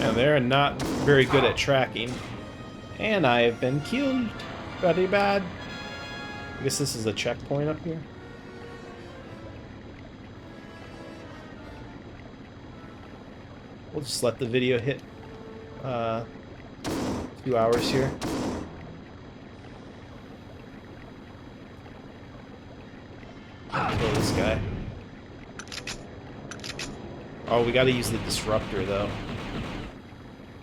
And they're not very good at tracking. And I have been killed. Very bad. I guess this is a checkpoint up here. We'll just let the video hit 2 hours here. Kill this guy. Oh, we gotta use the disruptor though.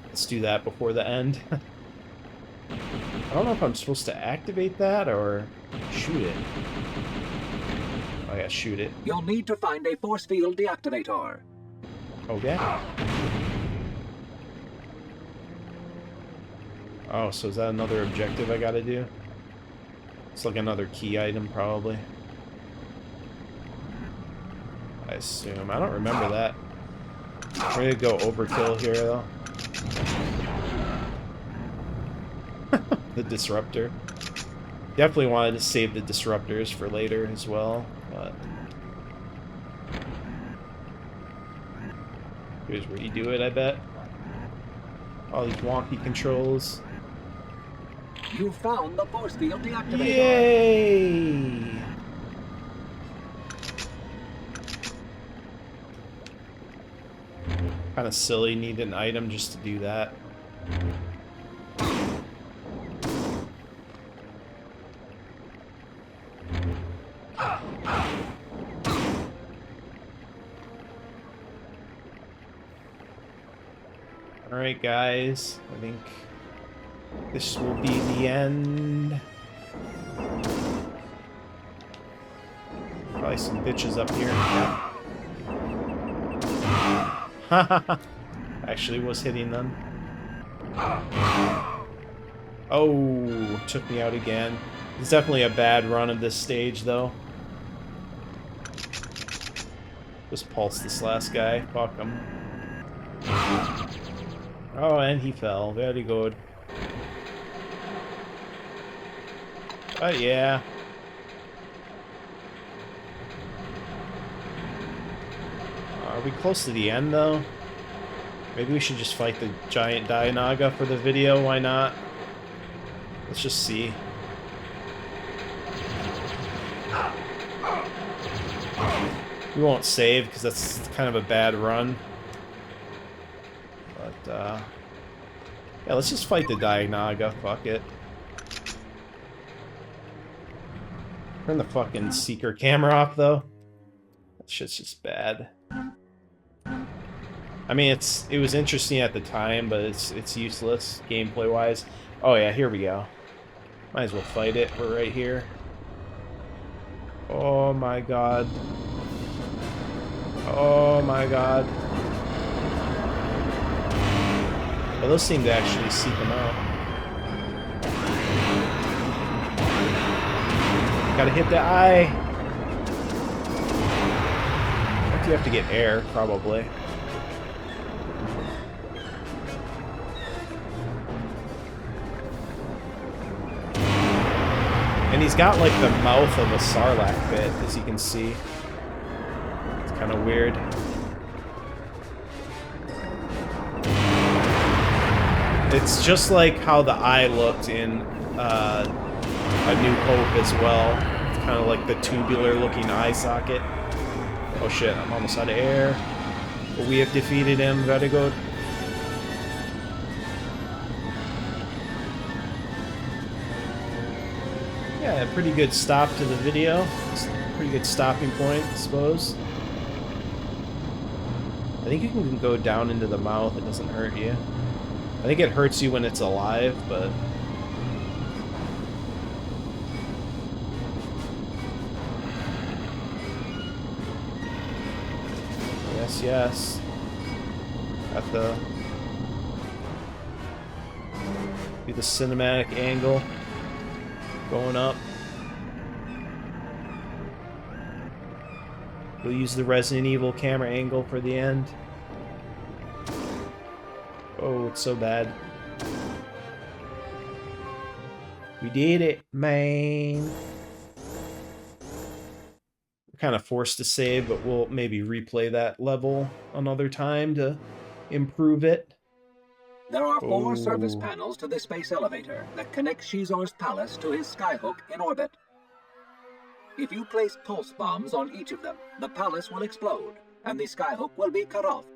Let's do that before the end. I don't know if I'm supposed to activate that or shoot it. Oh yeah, shoot it. You'll need to find a force field deactivator. Okay. Oh, so is that another objective I gotta do? It's like another key item, probably. I assume. I don't remember that. I'm ready to go overkill here, though. The disruptor. Definitely wanted to save the disruptors for later as well, but... Here's where you do it, I bet. All these wonky controls. You found the force field deactivator. Yay! Kind of silly, need an item just to do that. Alright guys, I think this will be the end. Probably some bitches up here. Haha. Actually was hitting them. Oh, took me out again. It's definitely a bad run of this stage though. Just pulse this last guy. Fuck him. Oh, and he fell. Very good. Oh, yeah. Are we close to the end, though? Maybe we should just fight the giant Dianoga for the video. Why not? Let's just see. We won't save, because that's kind of a bad run. But, yeah, let's just fight the Dianoga. Fuck it. Turn the fucking Seeker camera off, though. That shit's just bad. I mean, it was interesting at the time, but it's useless gameplay-wise. Oh yeah, here we go. Might as well fight it. We're right here. Oh my god. Oh my god. Well, those seem to actually seek them out. Gotta hit the eye. I think you have to get air, probably. And he's got like the mouth of a Sarlacc pit, as you can see. It's kind of weird. It's just like how the eye looked in A New Hope as well. It's kind of like the tubular looking eye socket. Oh shit, I'm almost out of air. But we have defeated him. Very good. Yeah, a pretty good stop to the video. It's a pretty good stopping point, I suppose. I think you can go down into the mouth. It doesn't hurt you. I think it hurts you when it's alive, but... Yes, yes. Got the... Be the cinematic angle. Going up. We'll use the Resident Evil camera angle for the end. Oh, it's so bad. We did it, man. We're kind of forced to save, but we'll maybe replay that level another time to improve it. There are 4 service panels to the space elevator that connect Xizor's palace to his Skyhook in orbit. If you place pulse bombs on each of them, the palace will explode, and the Skyhook will be cut off.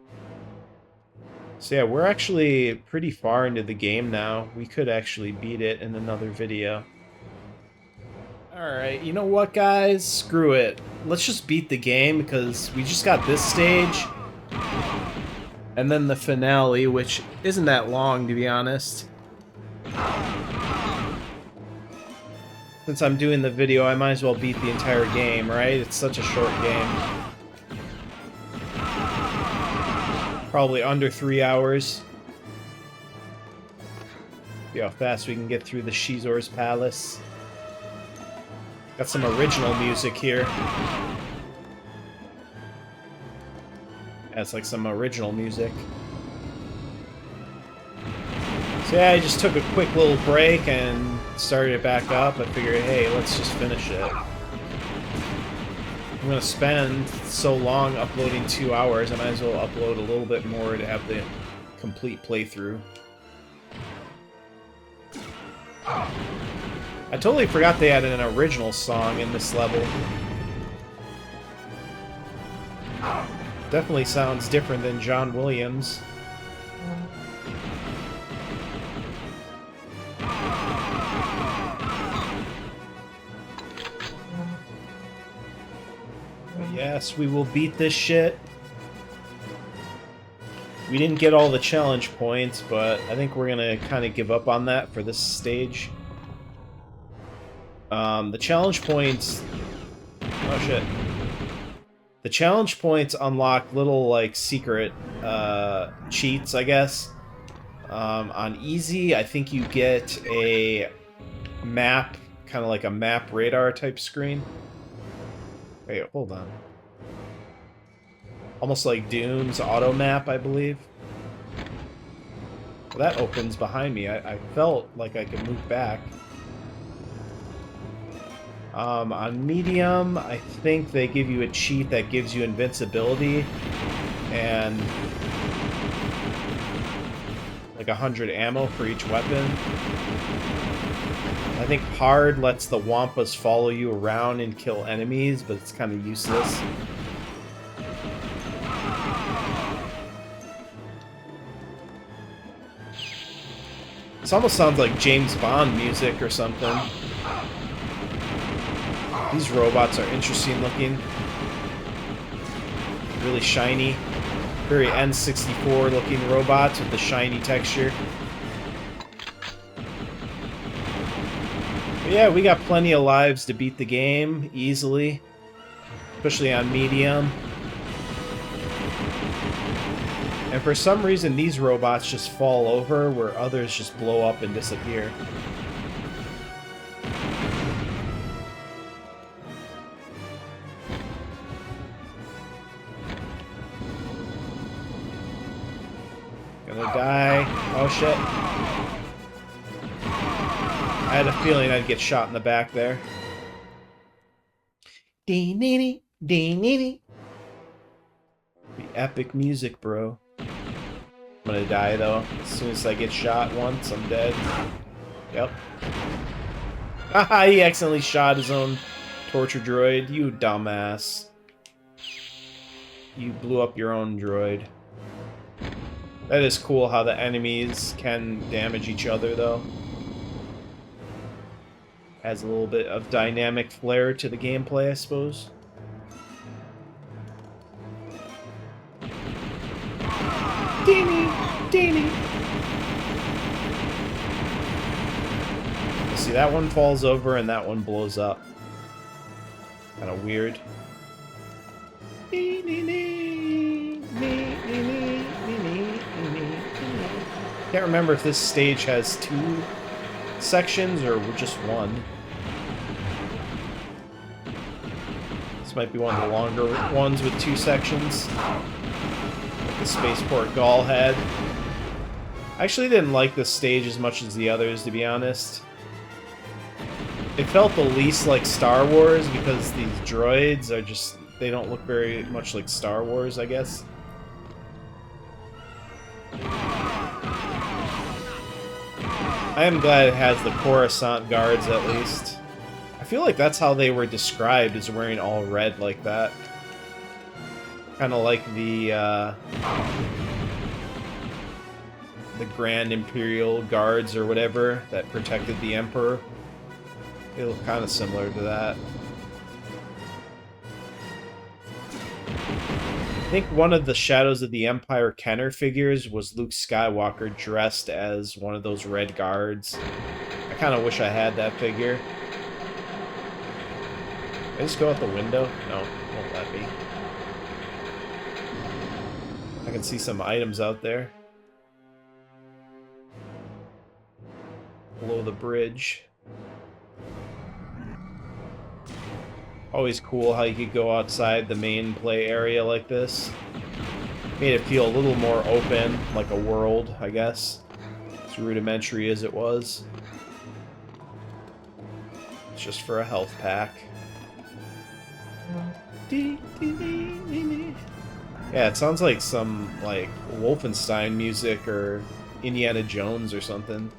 So yeah, we're actually pretty far into the game now. We could actually beat it in another video. Alright, you know what, guys? Screw it. Let's just beat the game, because we just got this stage. And then the finale, which isn't that long, to be honest. Since I'm doing the video, I might as well beat the entire game, right? It's such a short game. Probably under 3 hours. See how fast we can get through the Xizor's palace. Got some original music here. Yeah, it's like some original music. So yeah, I just took a quick little break and started it back up. I figured, hey, let's just finish it. I'm gonna spend so long uploading 2 hours, I might as well upload a little bit more to have the complete playthrough. I totally forgot they had an original song in this level. Definitely sounds different than John Williams. But yes, we will beat this shit. We didn't get all the challenge points, but I think we're gonna kind of give up on that for this stage. The challenge points... Oh shit. The challenge points unlock little, like, secret cheats, I guess. On easy, I think you get a map, kind of like a map radar type screen. Wait, hold on. Almost like Dune's auto map, I believe. Well, that opens behind me. I felt like I could move back. On medium, I think they give you a cheat that gives you invincibility and like 100 ammo for each weapon. I think hard lets the Wampas follow you around and kill enemies, but it's kind of useless. This almost sounds like James Bond music or something. These robots are interesting looking. Really shiny. Very N64 looking robots with the shiny texture. But yeah, we got plenty of lives to beat the game easily. Especially on medium. And for some reason these robots just fall over where others just blow up and disappear. Gonna die. Oh shit. I had a feeling I'd get shot in the back there. Dee-nee-nee, dee-nee-nee. The epic music, bro. I'm gonna die though. As soon as I get shot once, I'm dead. Yep. Haha, he accidentally shot his own torture droid. You dumbass. You blew up your own droid. That is cool how the enemies can damage each other, though. Adds a little bit of dynamic flair to the gameplay, I suppose. Dee-nee, dee-nee. See, that one falls over and that one blows up. Kind of weird. Dee-nee-nee. Can't remember if this stage has 2 sections or just 1. This might be one of the longer ones with 2 sections. Like the Spaceport Gall had. I actually didn't like this stage as much as the others, to be honest. It felt the least like Star Wars because these droids are just... they don't look very much like Star Wars, I guess. I am glad it has the Coruscant guards, at least. I feel like that's how they were described, as wearing all red like that. Kind of like the Grand Imperial guards or whatever that protected the Emperor. They look kind of similar to that. I think one of the Shadows of the Empire Kenner figures was Luke Skywalker dressed as one of those red guards. I kind of wish I had that figure. Can I just go out the window? No, won't let me. I can see some items out there. Below the bridge. Always cool how you could go outside the main play area like this. Made it feel a little more open, like a world, I guess. As rudimentary as it was. It's just for a health pack. Yeah, it sounds like some, like, Wolfenstein music or Indiana Jones or something.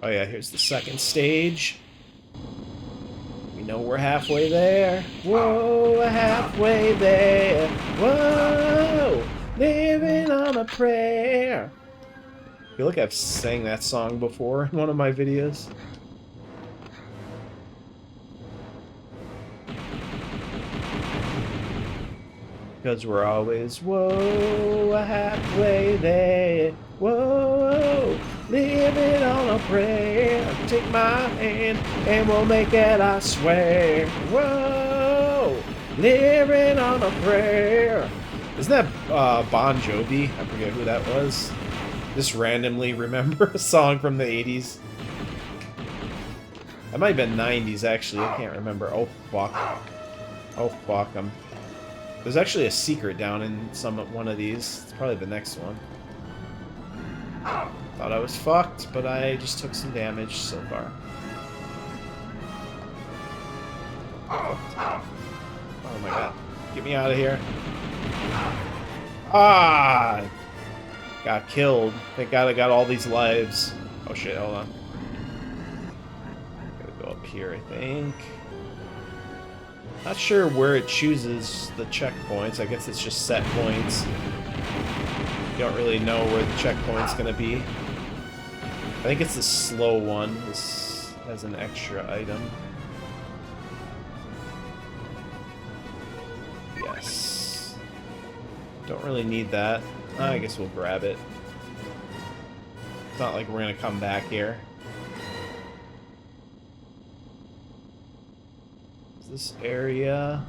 Oh yeah, here's the second stage. We know we're halfway there. Whoa, we're halfway there. Whoa, living on a prayer. I feel like I've sang that song before in one of my videos. Because we're always, whoa, we're halfway there. Whoa, living on a prayer. Take my hand and we'll make it, I swear. Whoa, living on a prayer. Isn't that Bon Jovi? I forget who that was. Just randomly remember a song from the 80s. That might have been 90s, actually. I can't remember. Oh, fuck. Oh, fuck. There's actually a secret down in one of these. It's probably the next one. Thought I was fucked, but I just took some damage so far. Oh my god. Get me out of here. Ah! Got killed. Thank god I got all these lives. Oh shit, hold on. Gotta go up here, I think. Not sure where it chooses the checkpoints. I guess it's just set points. You don't really know where the checkpoint's gonna be. I think it's the slow one. This has an extra item. Yes. Don't really need that. I guess we'll grab it. It's not like we're gonna come back here. This area.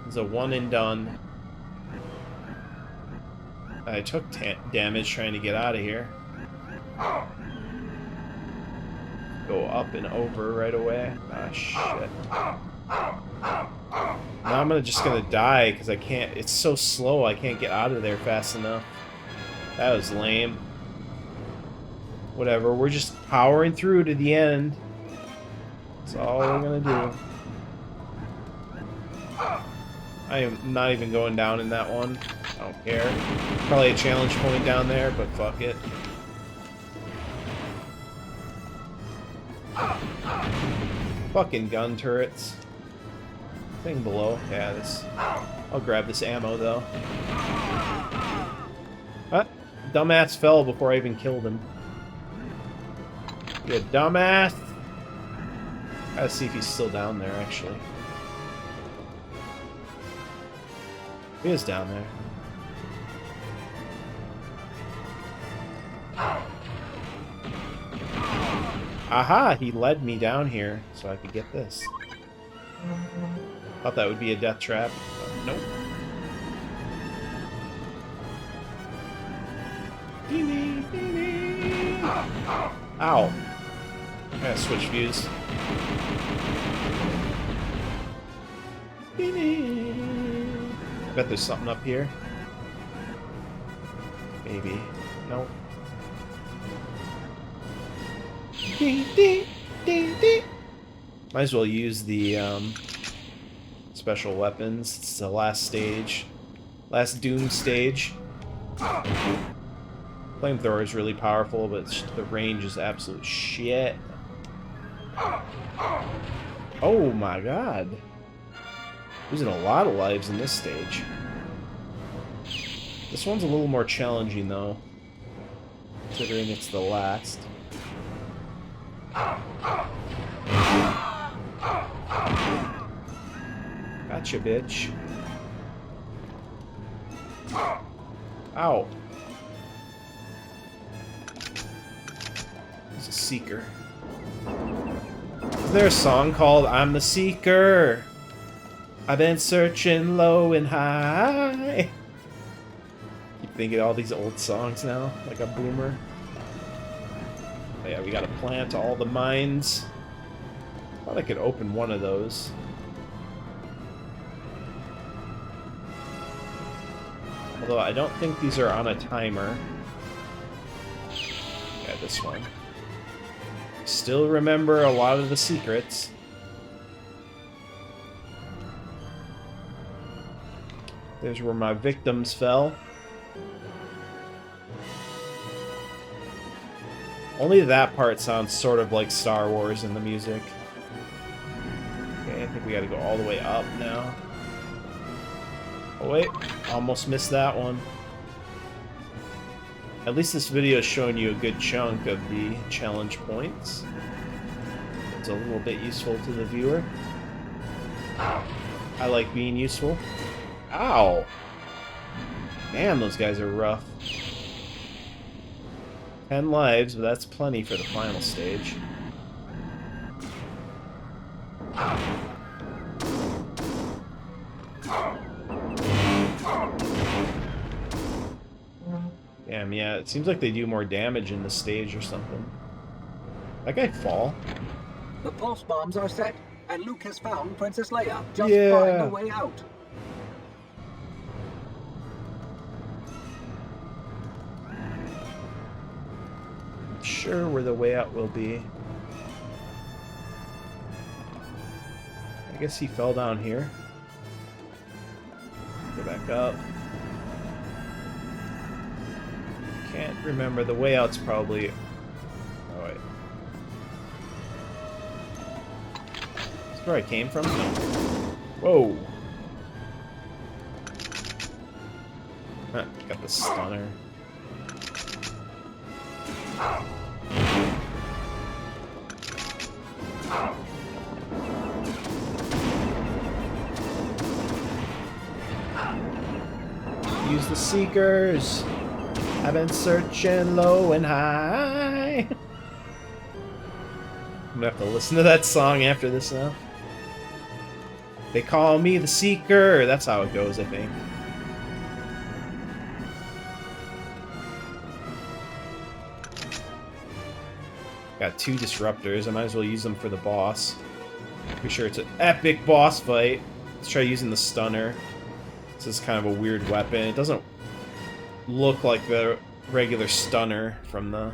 It's a one and done. I took damage trying to get out of here. Go up and over right away. Ah, shit. Now I'm just gonna die because I can't. It's so slow, I can't get out of there fast enough. That was lame. Whatever, we're just powering through to the end. That's all we're gonna do. I am not even going down in that one. I don't care. Probably a challenge point down there, but fuck it. Fucking gun turrets. Thing below. Yeah, this. I'll grab this ammo though. Ah, dumbass fell before I even killed him. You dumbass! Gotta see if he's still down there, actually. He is down there. Aha! He led me down here so I could get this. Thought that would be a death trap, but nope. Ow. I gotta switch views. I bet there's something up here. Maybe. Nope. Might as well use the special weapons. It's the last stage. Last Doom stage. Flamethrower is really powerful, but the range is absolute shit. Oh my god. Losing a lot of lives in this stage. This one's a little more challenging, though, considering it's the last. Gotcha, bitch. Ow. He's a seeker. Is there a song called I'm the Seeker? I've been searching low and high. Keep thinking of all these old songs now, like a boomer. Oh yeah, we gotta plant all the mines. Thought I could open one of those. Although I don't think these are on a timer. Yeah, this one. Still remember a lot of the secrets. There's where my victims fell. Only that part sounds sort of like Star Wars in the music. Okay, I think we gotta go all the way up now. Oh wait, almost missed that one. At least this video is showing you a good chunk of the challenge points. It's a little bit useful to the viewer. I like being useful. Ow! Damn, those guys are rough. 10 lives, but that's plenty for the final stage. Damn, yeah, it seems like they do more damage in this stage or something. That guy fall? The pulse bombs are set, and Luke has found Princess Leia. Just Yeah. find a way out. Sure where the way out will be. I guess he fell down here. Go back up. Can't remember. The way out's probably... Oh, wait. Is this where I came from? No. Whoa. Huh, got the stunner. Use the Seekers. I've been searching low and high. I'm gonna have to listen to that song after this now. They call me the Seeker. That's how it goes, I think. Got 2 disruptors. I might as well use them for the boss. Pretty sure it's an epic boss fight. Let's try using the stunner. This is kind of a weird weapon. It doesn't look like the regular stunner from the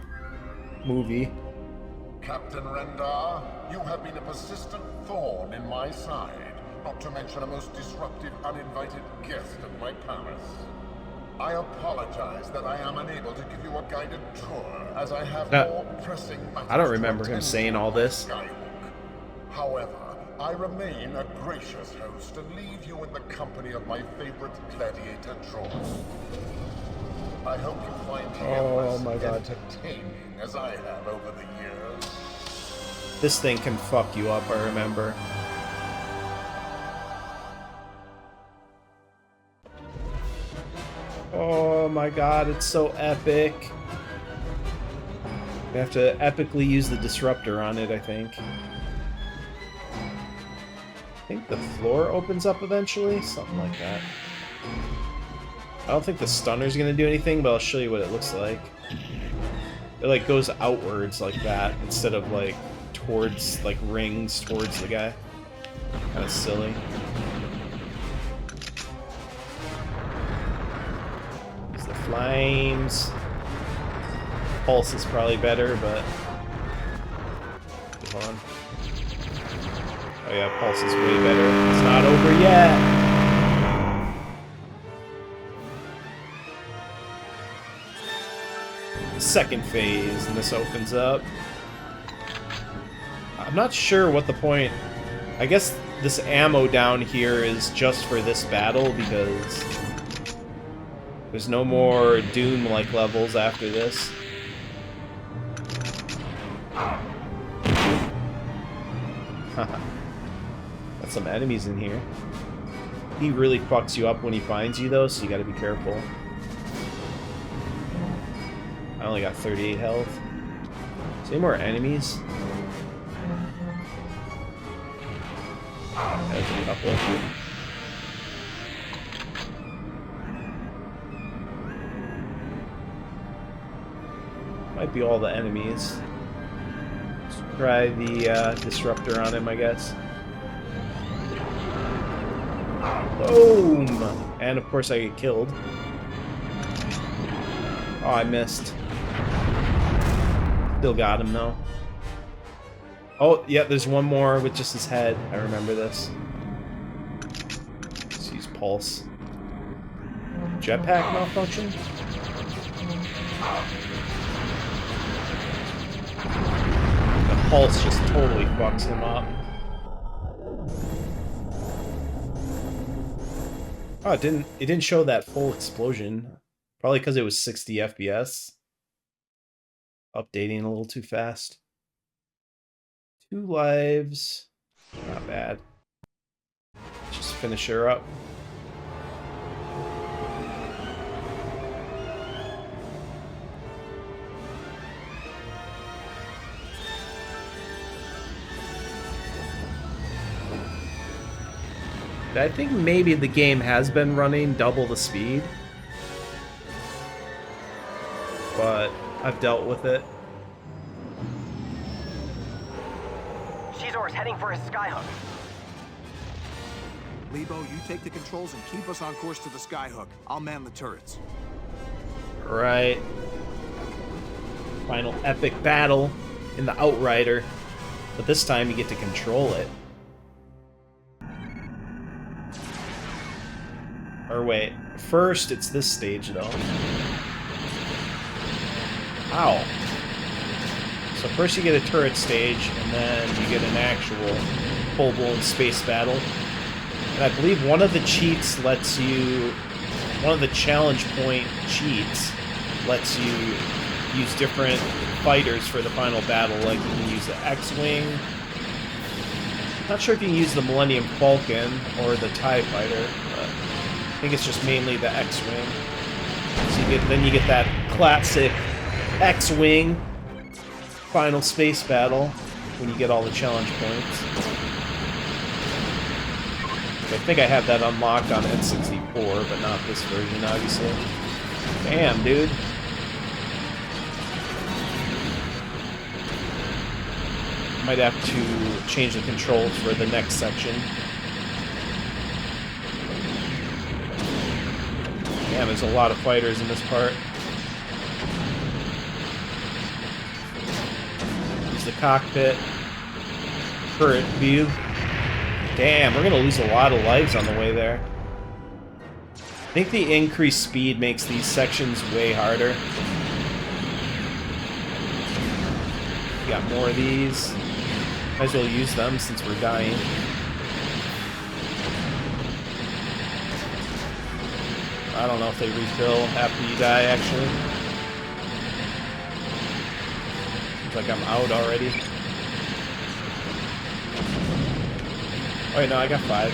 movie. Captain Rendar, you have been a persistent thorn in my side, not to mention a most disruptive, uninvited guest at my palace. I apologize that I am unable to give you a guided tour, as I have more pressing matters. I don't remember to him attend saying to all on this. Skyhook. However, I remain a gracious host and leave you in the company of my favorite Gladiator Droid. I hope you find him as entertaining as I have over the years. This thing can fuck you up, I remember. Oh my god, it's so epic. We have to epically use the disruptor on it, I think. think the floor opens up eventually, something like that. I don't think the stunner's gonna do anything, but I'll show you what it looks like. It like goes outwards like that instead of like towards like rings towards the guy. Kind of silly. There's the flames. Pulse is probably better, but hold on. Oh yeah, Pulse is way better. It's not over yet! Second phase, and this opens up. I'm not sure what the point... I guess this ammo down here is just for this battle, because there's no more Doom-like levels after this. Got some enemies in here. He really fucks you up when he finds you, though, so you gotta be careful. I only got 38 health. Is there any more enemies? There's a couple. Might be all the enemies. Let's try the disruptor on him, I guess. Boom! And of course I get killed. Oh, I missed. Still got him though. Oh, yeah, there's one more with just his head. I remember this. Let's use Pulse. Jetpack malfunction? The Pulse just totally fucks him up. Oh, it didn't show that full explosion. Probably because it was 60 FPS. Updating a little too fast. 2 lives. Not bad. Just finish her up. I think maybe the game has been running double the speed. But I've dealt with it. Xizor is heading for his Skyhook. Lebo, you take the controls and keep us on course to the Skyhook. I'll man the turrets. Right. Final epic battle in the Outrider. But this time you get to control it. Or wait, first it's this stage though. Ow. So first you get a turret stage, and then you get an actual full-blown space battle. And I believe one of the cheats lets you... One of the challenge point cheats lets you use different fighters for the final battle. Like you can use the X-Wing. Not sure if you can use the Millennium Falcon or the TIE Fighter, but I think it's just mainly the X-Wing. So then you get that classic X-Wing final space battle when you get all the challenge points. I think I have that unlocked on N64, but not this version, obviously. Damn, dude. Might have to change the controls for the next section. Damn, there's a lot of fighters in this part. Use the cockpit. Turret view. Damn, we're gonna lose a lot of lives on the way there. I think the increased speed makes these sections way harder. We got more of these. Might as well use them since we're dying. I don't know if they refill after you die, actually. Seems like I'm out already. Oh wait, no, I got 5.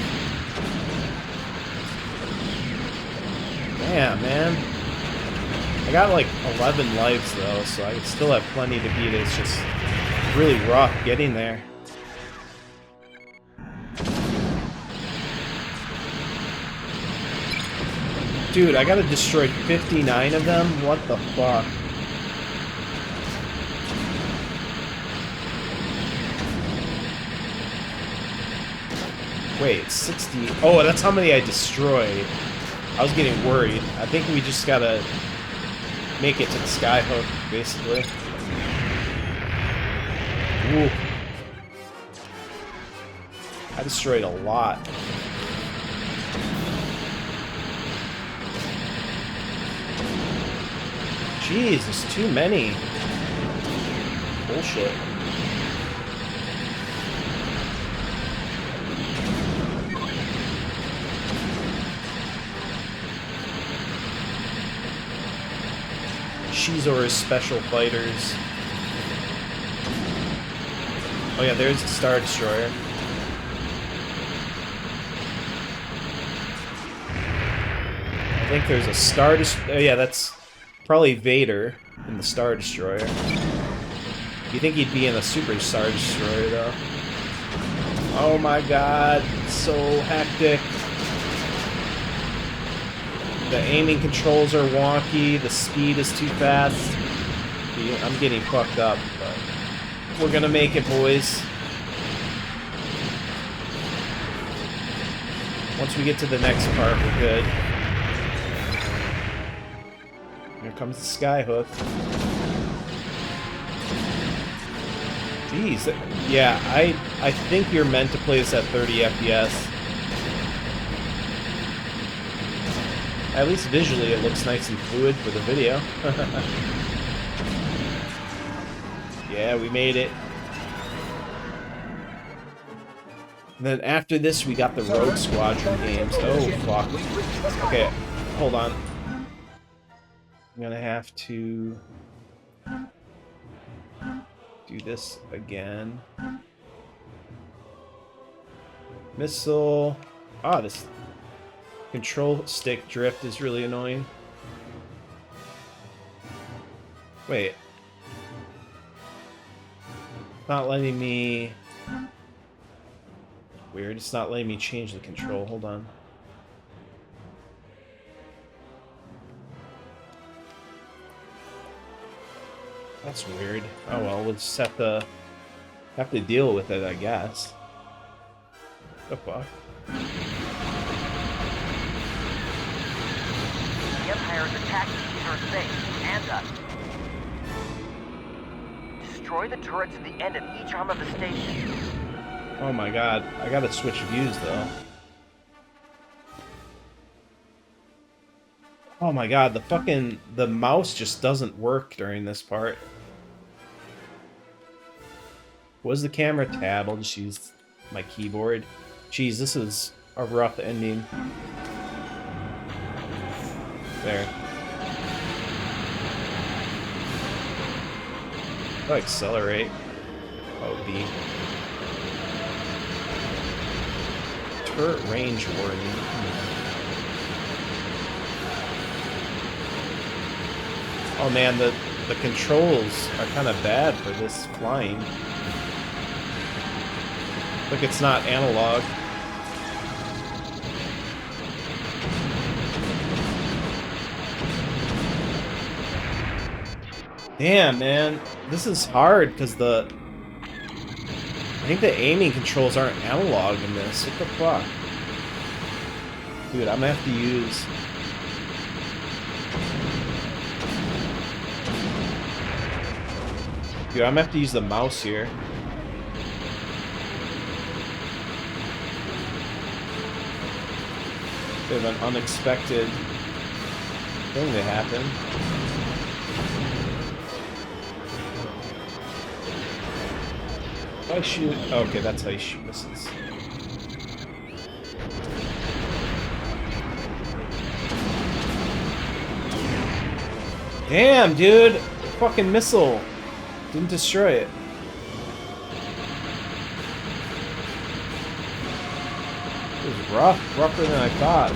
Damn, man. I got like 11 lives though, so I still have plenty to beat it. It's just really rough getting there. Dude, I gotta destroy 59 of them? What the fuck? Wait, 60... Oh, that's how many I destroyed. I was getting worried. I think we just gotta make it to the Skyhook, basically. Ooh. I destroyed a lot. Jeez, there's too many. Bullshit. Xizor's special fighters. Oh yeah, there's the Star Destroyer. I think there's a Star Destroyer. Oh yeah, that's probably Vader in the Star Destroyer. You think he'd be in a Super Star Destroyer though? Oh my god, so hectic. The aiming controls are wonky, the speed is too fast. I'm getting fucked up, but we're gonna make it, boys. Once we get to the next part, we're good. Here comes the Skyhook. Jeez, yeah, I think you're meant to play this at 30 FPS. At least visually it looks nice and fluid for the video. Yeah, we made it. And then after this we got the Rogue Squadron games. Oh fuck. Okay, hold on. I'm gonna have to do this again. Missile. Ah, this control stick drift is really annoying. Wait. Not letting me... Weird, it's not letting me change the control. Hold on. That's weird. Oh well, we'll just have to deal with it, I guess. The fuck? The Empire is attacking Xizor's base and us. Destroy the turrets at the end of each arm of the station. Oh my god, I gotta switch views though. Oh my god, the mouse just doesn't work during this part. Was the camera tab? I'll just use my keyboard. Jeez, this is a rough ending. There. I'll accelerate. Oh, B. Turret range warning. Oh man, the controls are kind of bad for this flying. Look, it's not analog. Damn, man. This is hard because I think the aiming controls aren't analog in this. What the fuck? Dude, I'm gonna have to use... Dude, I'm gonna have to use the mouse here. Bit of an unexpected thing that happened. If I shoot... Oh, okay, that's how you shoot missiles. Damn, dude! Fucking missile! Didn't destroy it. It was rough. Rougher than I thought.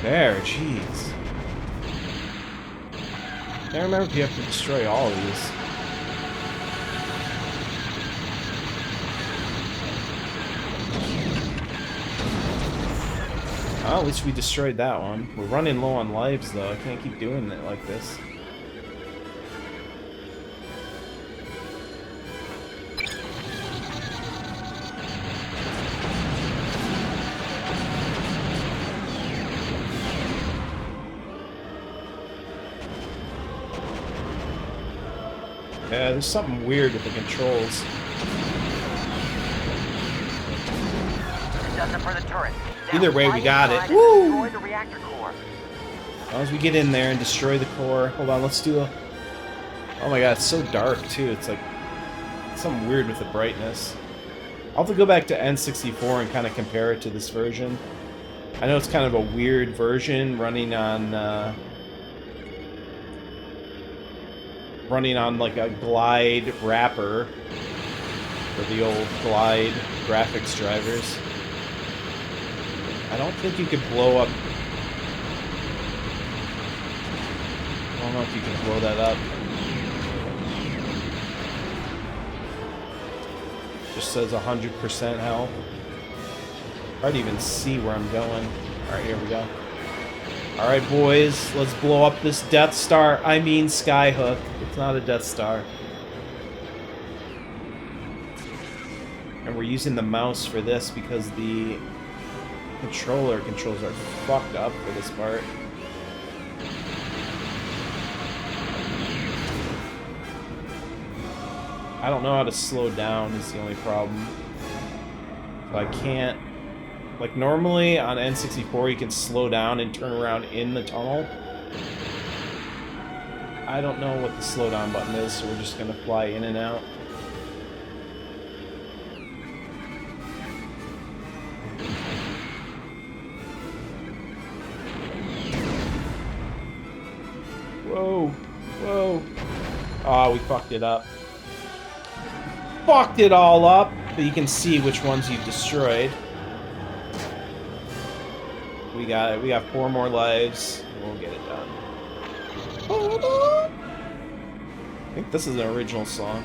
There, jeez. I can't remember if you have to destroy all of these. Well, at least we destroyed that one. We're running low on lives, though. I can't keep doing it like this. Yeah, there's something weird with the controls. Does it for the turret. Now Either way, we fly got inside it. and Woo! destroy the reactor core. As long as we get in there and destroy the core. Hold on, let's do a... Oh my god, it's so dark, too. It's like... something weird with the brightness. I'll have to go back to N64 and kind of compare it to this version. I know it's kind of a weird version running on... running on like a Glide wrapper for the old Glide graphics drivers. I don't think you could blow up... I don't know if you can blow that up. Just says 100% health. Hard to even see where I'm going. Alright, here we go. Alright, boys, let's blow up this Death Star. I mean Skyhook. It's not a Death Star. And we're using the mouse for this because the controller controls are fucked up for this part. I don't know how to slow down is the only problem. So I can't... Like, normally on N64 you can slow down and turn around in the tunnel. I don't know what the slowdown button is, so we're just gonna fly in and out. Whoa! Whoa! Oh, we fucked it up. Fucked it all up! But you can see which ones you've destroyed. We got 4 more lives. We'll get it done. I think this is an original song.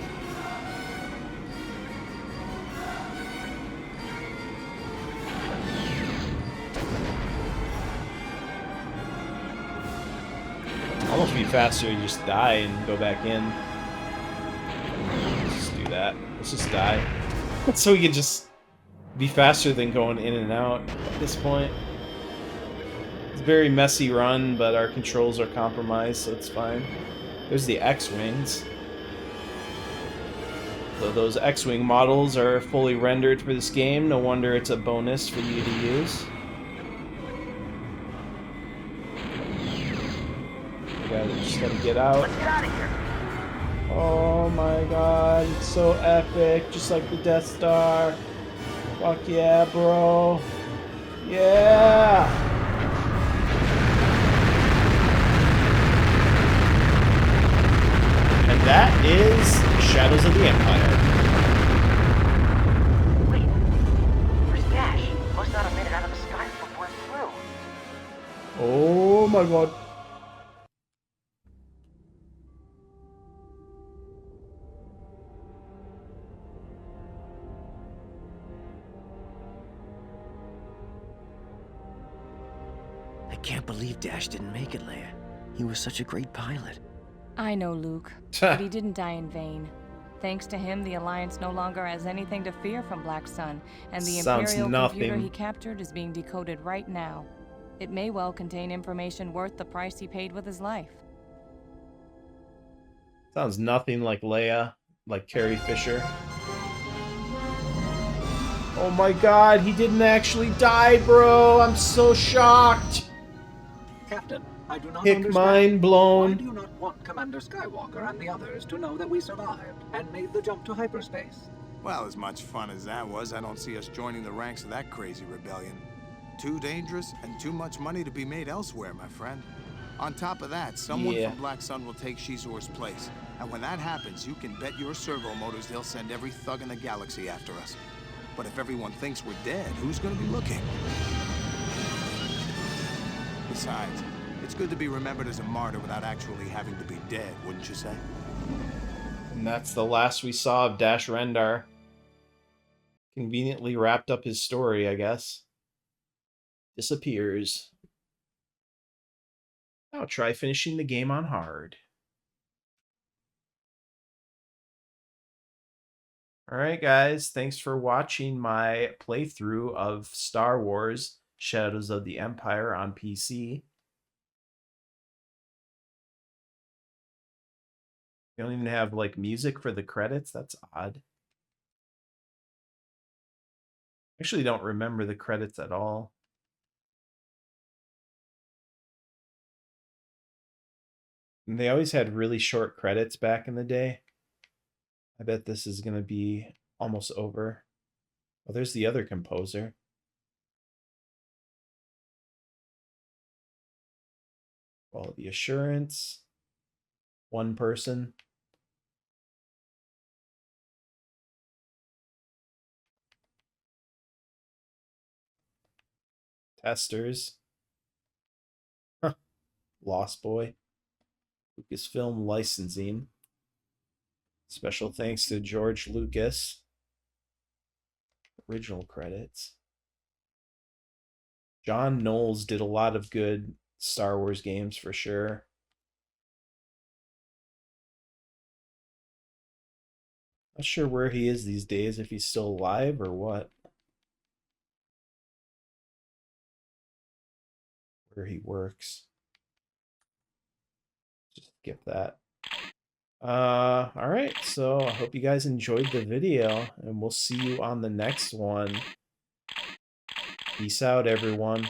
Almost be faster to just die and go back in. Let's just do that. Let's just die. So we can just be faster than going in and out at this point. It's a very messy run, but our controls are compromised, so it's fine. There's the X-Wings. So those X-Wing models are fully rendered for this game. No wonder it's a bonus for you to use. Just gotta get out. Let's get out of here. Oh my god, it's so epic, just like the Death Star. Fuck yeah, bro. Yeah! And that is Shadows of the Empire. Wait. Where's Dash? Must not have made it out of the sky before it flew. Oh my god. I can't believe Dash didn't make it, Leia. He was such a great pilot. I know, Luke, but he didn't die in vain. Thanks to him, the Alliance no longer has anything to fear from Black Sun, and the Sounds Imperial nothing. computer he captured is being decoded right now. It may well contain information worth the price he paid with his life. Sounds nothing like Leia, like Carrie Fisher. Oh my god, he didn't actually die, bro! I'm so shocked! Captain, I do not Hick understand. mind Why blown. do you not want Commander Skywalker and the others to know that we survived and made the jump to hyperspace? Well, as much fun as that was, I don't see us joining the ranks of that crazy rebellion. Too dangerous and too much money to be made elsewhere, my friend. On top of that, someone Yeah. from Black Sun will take Xizor's place. And when that happens, you can bet your servo motors they'll send every thug in the galaxy after us. But if everyone thinks we're dead, who's gonna be looking? Besides, it's good to be remembered as a martyr without actually having to be dead, wouldn't you say? And that's the last we saw of Dash Rendar. Conveniently wrapped up his story, I guess. disappears. I'll try finishing the game on hard. Alright guys, thanks for watching my playthrough of Star Wars Shadows of the Empire on PC. You don't even have like music for the credits? That's odd. I actually don't remember the credits at all. And they always had really short credits back in the day. I bet this is going to be almost over. Oh, there's the other composer. Quality assurance. One person. Testers. Huh. Lost Boy. Lucasfilm licensing. Special thanks to George Lucas. Original credits. John Knowles did a lot of good Star Wars games for sure. Not sure where he is these days, if he's still alive or what. Where he works. Just skip that. Alright, so I hope you guys enjoyed the video, and we'll see you on the next one. Peace out, everyone.